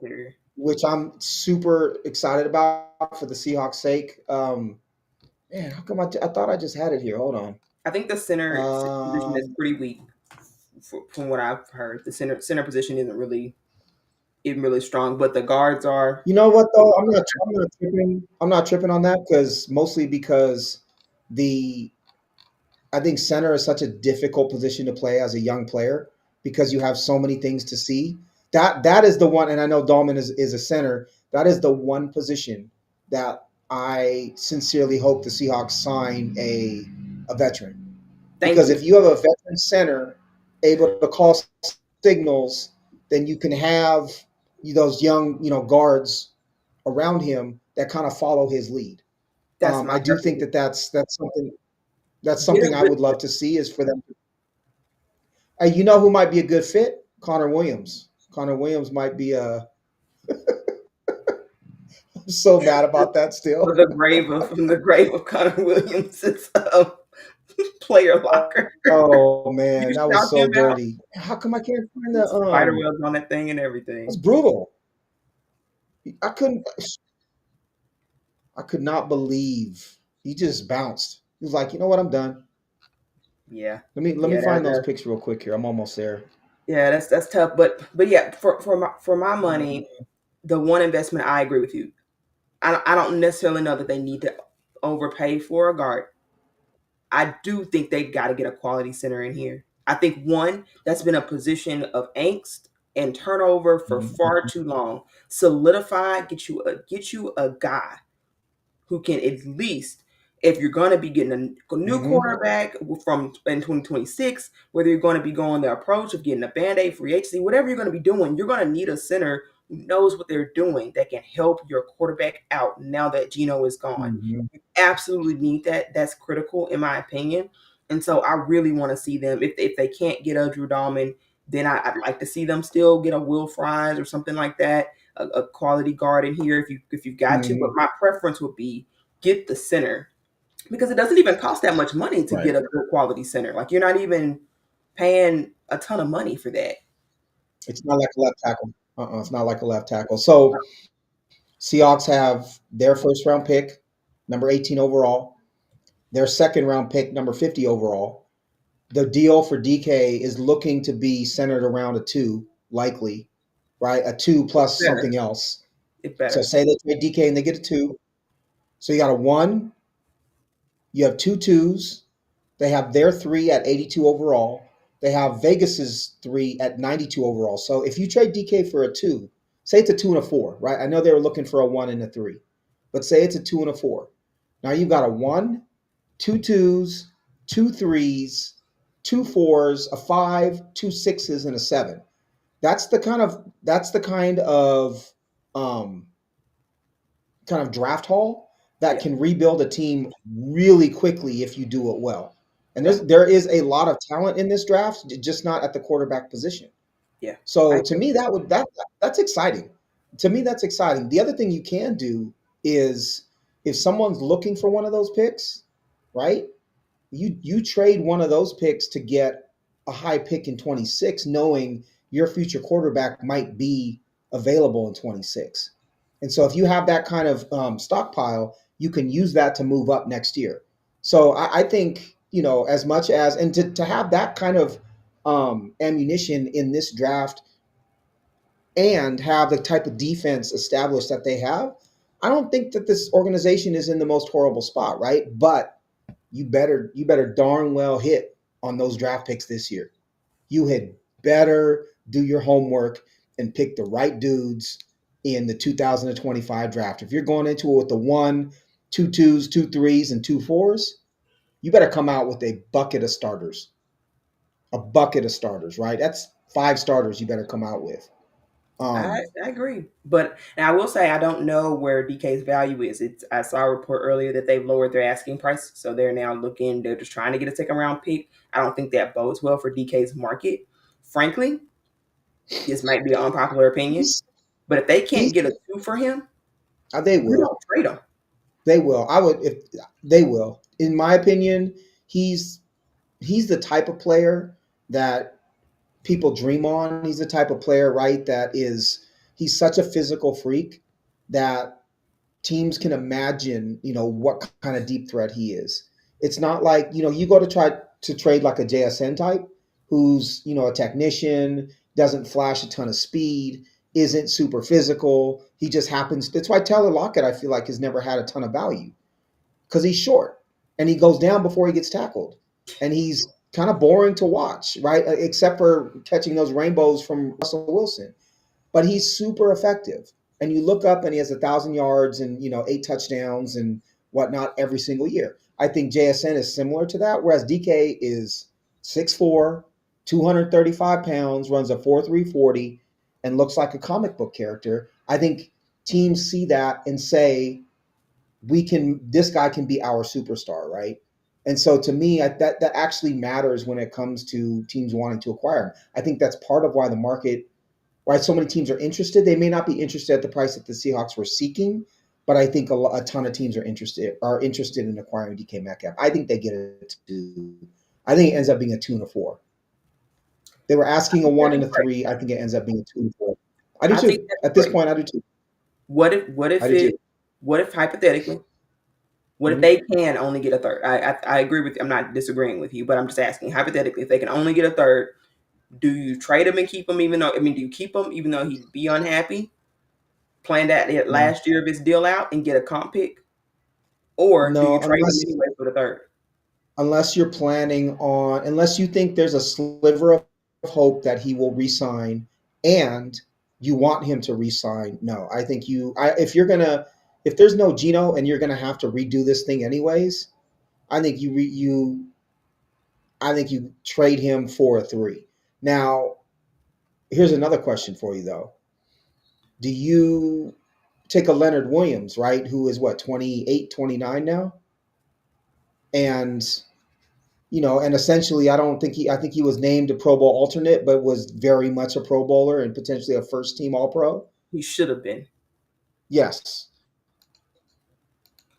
which is. I'm super excited about for the Seahawks' sake. Man, how come I thought I just had it here? Hold on. I think the center position is Um, pretty weak, from what I've heard. The center position isn't really even really strong, but the guards are. You know what though? I'm not tripping. I'm not tripping on that because the I think center is such a difficult position to play as a young player because you have so many things to see. That is the one, and I know Dahlman is a center. That is the one position that I sincerely hope the Seahawks sign a veteran. Thank Because you. if you have a veteran center able to call signals, then you can have those young guards around him that kind of follow his lead. That's my I do think preference. that that's Get a something I good would love fit. to see is for them. You know who might be a good fit? Connor Williams. Connor Williams might be a. I'm so mad about that For still. the grave of Connor Williams' player locker. Oh You man, can that was shout him so out. dirty. How come I can't find the Spider webs on that thing and That's everything. brutal. I couldn't. I could not believe he just bounced. He was like, you know what, I'm done. Yeah, Let me yeah, find those pics real quick here. I'm almost there. yeah. That's tough. But yeah, for my money, the one investment I agree with you. I don't necessarily know that they need to overpay for a guard. I do think they got to get a quality center in here. I think one that's been a position of angst and turnover for far Mhm. too long. Solidify, get you a guy who can at least, if you're going to be getting a new Mhm. quarterback from in 2026, whether you're going to be going the approach of getting a band-aid free agency, whatever you're going to be doing, you're going to need a center who knows what they're doing that can help your quarterback out now that Geno is gone. Mhm. Absolutely need that. That's critical in my opinion. And so I really want to see them. If they can't get a Drew Dalman, then I'd like to see them still get a Will Fries or something like that, a quality guard in here if you've got to. But Mhm. my preference would be get the center because it doesn't even cost that much money to Right. get a good quality center. Like you're not even paying a ton of money for that. It's not like a left tackle. It's not like a left tackle. So Seahawks have their first round pick, number 18 overall. Their second round pick, number 50 overall. The deal for DK is looking to be centered around a two, likely, right? A two plus Better. something else. It So better. say they trade DK and they get a two. So you got a one, you have two twos. They have their three at 82 overall. They have Vegas's three at 92 overall. So if you trade DK for a two, say it's a two and a four, right? I know they were looking for a one and a three, but say it's a two and a four. Now you've got a one, two twos, two threes, two fours, a five, two sixes, and a seven. That's the um, kind of draft haul that Yeah. can rebuild a team really quickly if you do it well. And Yeah. there is a lot of talent in this draft, just not at the quarterback position. Yeah. I So to agree. me, that's exciting. To me, that's exciting. The other thing you can do is if someone's looking for one of those picks, right? You trade one of those picks to get a high pick in 26, knowing your future quarterback might be available in 26. And so if you have that kind of stockpile, you can use that to move up next year. So I think, as much as, and to have that kind of ammunition in this draft and have the type of defense established that they have, I don't think that this organization is in the most horrible spot, right? But you better darn well hit on those draft picks this year. You had better do your homework and pick the right dudes in the 2025 draft. If you're going into it with the one, two twos, two threes, and two fours, you better come out with a bucket of starters. A bucket of starters, right? That's five starters you better come out with. I agree, but and I will say I don't know where DK's value is. It's I saw a report earlier that they've lowered their asking price, so they're now looking. They're just trying to get a second round pick. I don't think that bodes well for DK's market. Frankly, this might be an unpopular opinion, He's but if they can't he's get a two for him, they you will. don't trade him. They will. I would if they will. In my opinion, he's he's the type of player that people dream on. He's the type of player, right, that is he's such a physical freak that teams can imagine, what kind of deep threat he is. It's not like, you go to try to trade like a JSN type who's, a technician, doesn't flash a ton of speed, isn't super physical. He just happens. That's why Taylor Lockett, I feel like, has never had a ton of value because he's short and he goes down before he gets tackled. And he's kind of boring to watch, right? Except for catching those rainbows from Russell Wilson. But he's super effective. And you look up and he has 1,000 yards and, 8 touchdowns and whatnot every single year. I think JSN is similar to that, whereas DK is 6'4, 235 pounds, runs a 4.340, and looks like a comic book character. I think teams see that and say, this guy can be our superstar, right? And so to me, that actually matters when it comes to teams wanting to acquire him. I think that's part of why so many teams are interested. They may not be interested at the price that the Seahawks were seeking, but I think a ton of teams are interested in acquiring DK Metcalf. I think they get it to. I think it ends up being a 2 and a 4. They were I asking a think one that'd and be a great. three. I think it ends up being a 2 and 4. I do I think too. that'd be At this great. point, I do too. What I if do it? too. What if hypothetically? What if Mhm. they can only get a third? I agree with you. I'm not disagreeing with you, but I'm just asking hypothetically if they can only get a third. Do you trade him and keep him even though do you keep him even though he'd be unhappy? Plan that No, last year of his deal out and get a comp pick, or do you no, trade him anyway for the third? unless you think there's a sliver of hope that he will resign and you want him to resign. No, I think if there's no Gino and you're gonna have to redo this thing anyways, I think you trade him for a three. Now, here's another question for you though. Do you take a Leonard Williams, right, who is what, 28, 29 now? And and essentially, I think he was named a Pro Bowl alternate, but was very much a Pro Bowler and potentially a first team All Pro. He should have been. Yes.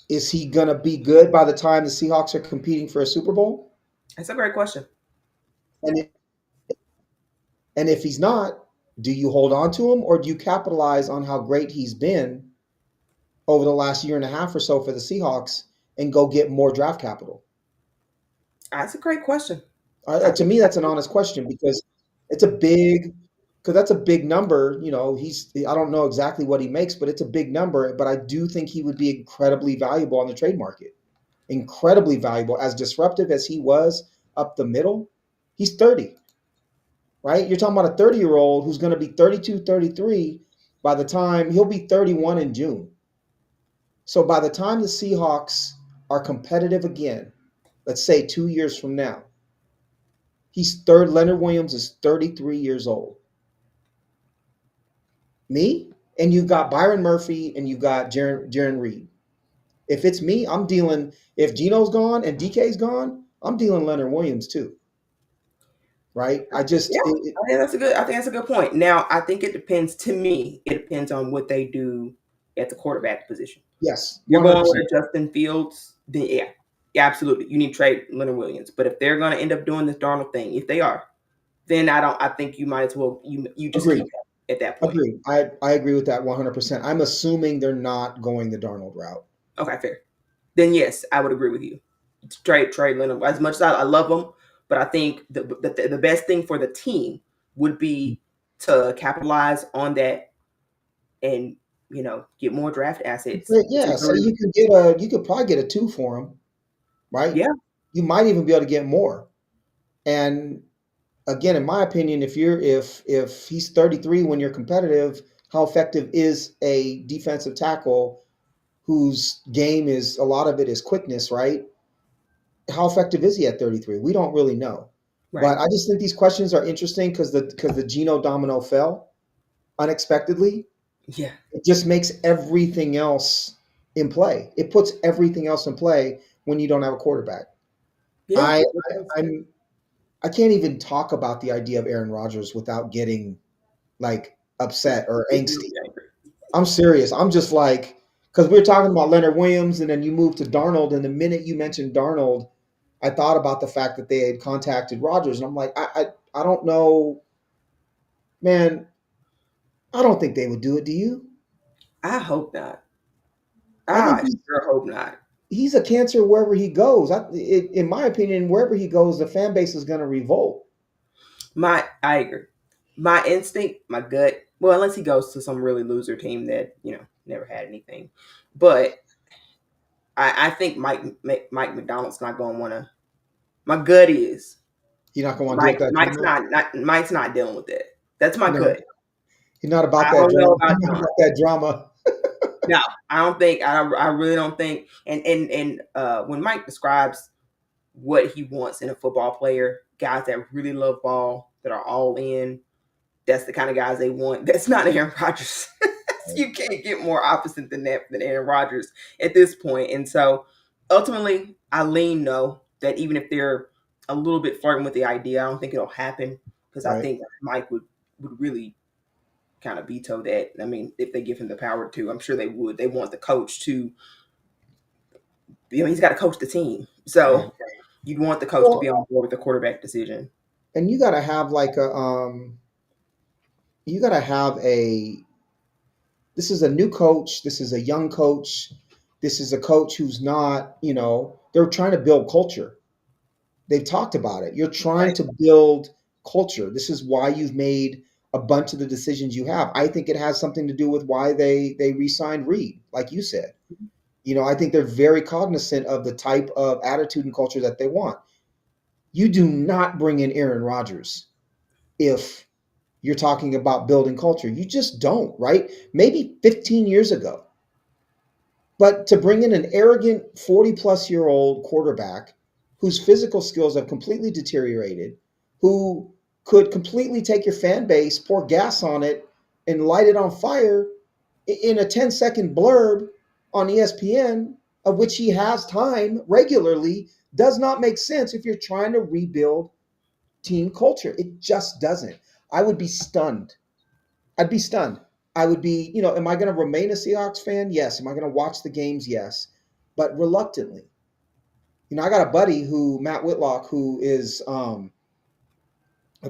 Is he going to be good by the time the Seahawks are competing for a Super Bowl? That's a great question. And, and if he's not, do you hold on to him or do you capitalize on how great he's been over the last year and a half or so for the Seahawks and go get more draft capital? That's a great question. I To think me, that's an honest question because it's a big, because that's a big number. I don't know exactly what he makes, but it's a big number. But I do think he would be incredibly valuable on the trade market. Incredibly valuable, as disruptive as he was up the middle. He's 30, right? You're talking about a 30-year-old who's going to be 32, 33 by the time he'll be 31 in June. So by the time the Seahawks are competitive again, let's say 2 years from now, he's third. Leonard Williams is 33 years old. Me, and you've got Byron Murphy and you've got Jaron Reed. If it's me, I'm dealing. If Gino's gone and DK's gone, I'm dealing Leonard Williams too. Right? I just Yeah, I think that's a good point. Now, I think it depends. To me, it depends on what they do at the quarterback position. yes, You're going 100%. with Justin Fields, then yeah, absolutely. You need to trade Leonard Williams. But if they're going to end up doing this Darnold thing, if they are, then I don't. I think you might as well you just keep Agreed. him at that point. Agreed. I agree with that 100%. I'm assuming they're not going the Darnold route. Okay, fair. Then yes, I would agree with you. Trade Leonard. As much as I love him, but I think the best thing for the team would be to capitalize on that and get more draft assets to Yeah, so really you could probably get a two for him, right? yeah You might even be able to get more. And again, in my opinion, if he's 33 when you're competitive, how effective is a defensive tackle whose game is a lot of it is quickness, right? How effective is he at 33? We don't really know. right But I just think these questions are interesting because the Geno domino fell unexpectedly. yeah It just makes everything else in play. It puts everything else in play when you don't have a quarterback. yeah. I I'm I can't even talk about the idea of Aaron Rodgers without getting like upset or angsty. I'm serious. I'm just like, because we're talking about Leonard Williams, and then you move to Darnold, and the minute you mentioned Darnold, I thought about the fact that they had contacted Rodgers, and I'm like, I don't know, man. I don't think they would do it. Do you? I hope not. I think I sure hope not. he's a cancer wherever he goes. In my opinion, wherever he goes, the fan base is going to revolt. I agree. My instinct, my gut. Well, unless he goes to some really loser team that never had anything, but I think Mike McDonald's not going to want to. My gut is You're not going to want to deal with that drama. Mike's not dealing with that. That's my No, gut. he's not about I that don't know drama. about He's not John. about that drama. No, I don't think. I really don't think. And when Mike describes what he wants in a football player, guys that really love ball, that are all in, that's the kind of guys they want. That's not Aaron Rodgers. You can't get more opposite than that than Aaron Rodgers at this point. And so ultimately, I lean no. That even if they're a little bit flirting with the idea, I don't think it'll happen because I Right. think Mike would really kind of veto that. I mean, if they give him the power to, I'm sure they would. They want the coach to, he's got to coach the team. Right. So you'd want the coach to be Well, on board with the quarterback decision. and you got to have like you got to have a. This is a new coach. This is a young coach. This is a coach who's not. They're trying to build culture. They've talked about it. You're trying Right. to build culture. This is why you've made a bunch of the decisions you have. I think it has something to do with why they re-signed Reed, like you said. I think they're very cognizant of the type of attitude and culture that they want. You do not bring in Aaron Rodgers if you're talking about building culture. You just don't, right? Maybe 15 years ago. But to bring in an arrogant 40-plus-year-old quarterback whose physical skills have completely deteriorated, who could completely take your fan base, pour gas on it, and light it on fire in a 10-second blurb on ESPN, of which he has time regularly, does not make sense if you're trying to rebuild team culture. It just doesn't. I would be stunned. I'd be stunned. I would be, am I going to remain a Seahawks fan? Yes. Am I going to watch the games? Yes. But reluctantly. I got a buddy Matt Whitlock, who is a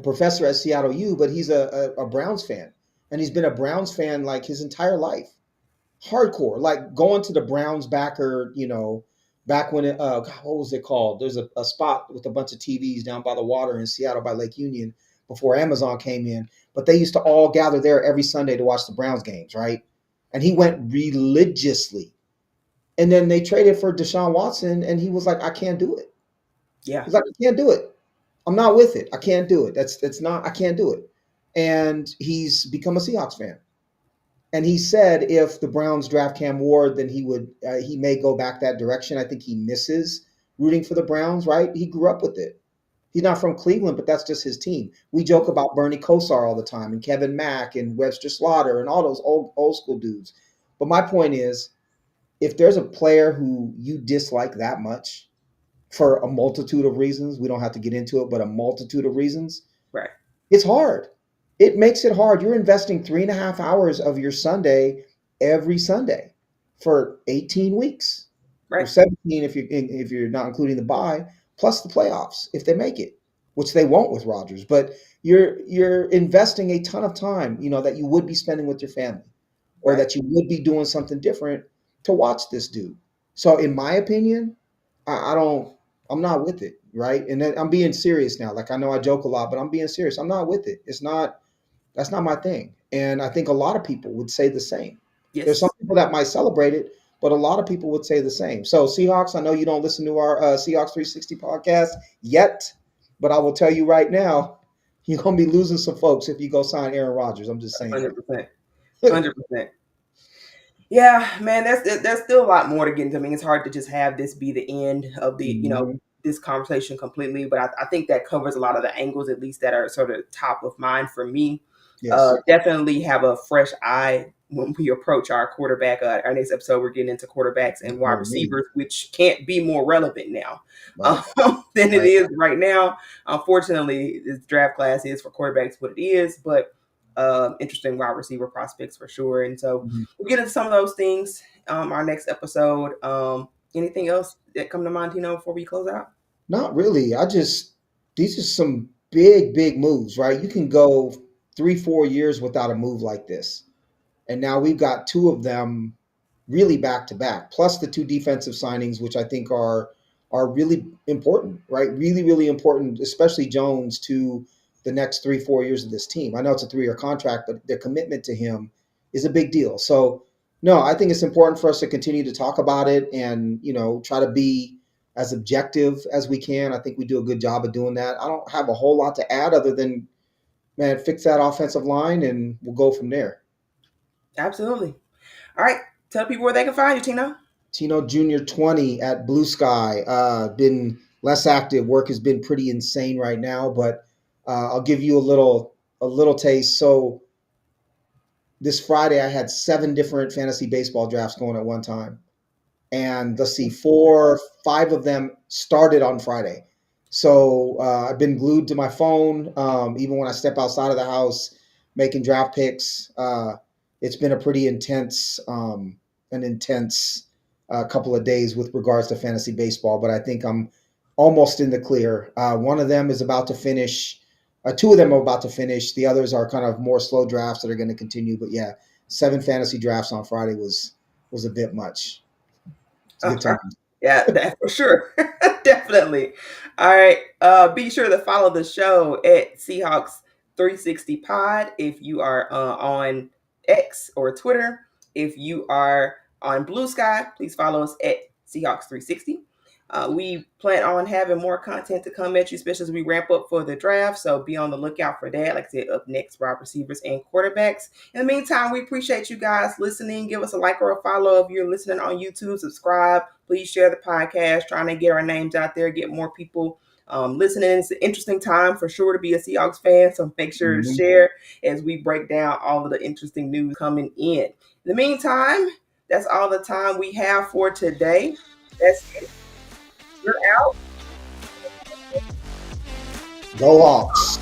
professor at Seattle U, but he's a Browns fan. And he's been a Browns fan like his entire life. Hardcore, like going to the Browns backer, back when God, what was it called? There's a spot with a bunch of TVs down by the water in Seattle by Lake Union before Amazon came in. But they used to all gather there every Sunday to watch the Browns games, right? And he went religiously. And then they traded for Deshaun Watson, and he was like, I can't do it. Yeah. He's like, I can't do it. I'm not with it. I can't do it. That's not, I can't do it. And he's become a Seahawks fan. And he said if the Browns draft Cam Ward, then he may go back that direction. I think he misses rooting for the Browns, right? He grew up with it. He's not from Cleveland, but that's just his team. We joke about Bernie Kosar all the time, and Kevin Mack and Webster Slaughter and all those old school dudes. But my point is, if there's a player who you dislike that much for a multitude of reasons, we don't have to get into it, but a multitude of reasons, Right. it's hard. It makes it hard. You're investing 3.5 hours of your Sunday every Sunday for 18 weeks or Right. 17 if you're not including the bye, plus the playoffs if they make it, which they won't with Rodgers. But you're investing a ton of time, that you would be spending with your family, or Right. that you would be doing something different to watch this dude. So in my opinion, I don't. I'm not with it, right? And then I'm being serious now. Like I know I joke a lot, but I'm being serious. I'm not with it. It's not. That's not my thing. And I think a lot of people would say the same. There's some Yes. people that might celebrate it, but a lot of people would say the same. So Seahawks, I know you don't listen to our Seahawks 360 podcast yet, but I will tell you right now, you're gonna be losing some folks if you go sign Aaron Rodgers. I'm just saying 100%. that. 100%. Yeah, man, there's still a lot more to get into. I mean, it's hard to just have this be the end of the, Mhm. this conversation completely, but I think that covers a lot of the angles, at least that are sort of top of mind for me. Yes. Definitely have a fresh eye when we approach our quarterback. Our next episode, we're getting into quarterbacks and wide Oh, me. receivers, which can't be more relevant now Right. than it Right. is right now. Unfortunately, this draft class is for quarterbacks what it is, but interesting wide receiver prospects for sure. And so Mhm. we'll get into some of those things our next episode. Anything else that come to mind, Tino, before we close out? Not really. These are some big moves, right? You can go 3, 4 years without a move like this. And now we've got two of them really back to back, plus the two defensive signings, which I think are really important, right? Really important, especially Jones to the next 3, 4 years of this team. I know it's a 3-year contract, but their commitment to him is a big deal. So no, I think it's important for us to continue to talk about it and try to be as objective as we can. I think we do a good job of doing that. I don't have a whole lot to add other than, man, fix that offensive line and we'll go from there. Absolutely. All right. Tell people where they can find you, Tino. Tino Jr. 20 at Blue Sky. Been less active. Work has been pretty insane right now, but I'll give you a little taste. So this Friday I had 7 different fantasy baseball drafts going at one time, and let's see, 4, 5 of them started on Friday. So I've been glued to my phone, even when I step outside of the house, making draft picks. It's been a pretty intense couple of days with regards to fantasy baseball, but I think I'm almost in the clear. One of them is about to finish. Two of them are about to finish. The others are kind of more slow drafts that are going to continue. But yeah, 7 fantasy drafts on Friday was a bit much. It's a good Okay. time. Yeah, that for sure. Definitely. All right. Be sure to follow the show at Seahawks 360 Pod if you are on X or Twitter. If you are on Blue Sky, please follow us at Seahawks 360. We plan on having more content to come at you, especially as we ramp up for the draft. So be on the lookout for that. Like I said, up next, wide receivers and quarterbacks. In the meantime, we appreciate you guys listening. Give us a like or a follow if you're listening on YouTube. Subscribe. Please share the podcast. Trying to get our names out there, get more people listening. It's an interesting time for sure to be a Seahawks fan. So make sure to Mhm. share as we break down all of the interesting news coming in. In the meantime, that's all the time we have for today. That's it. We're out. Go Hawks.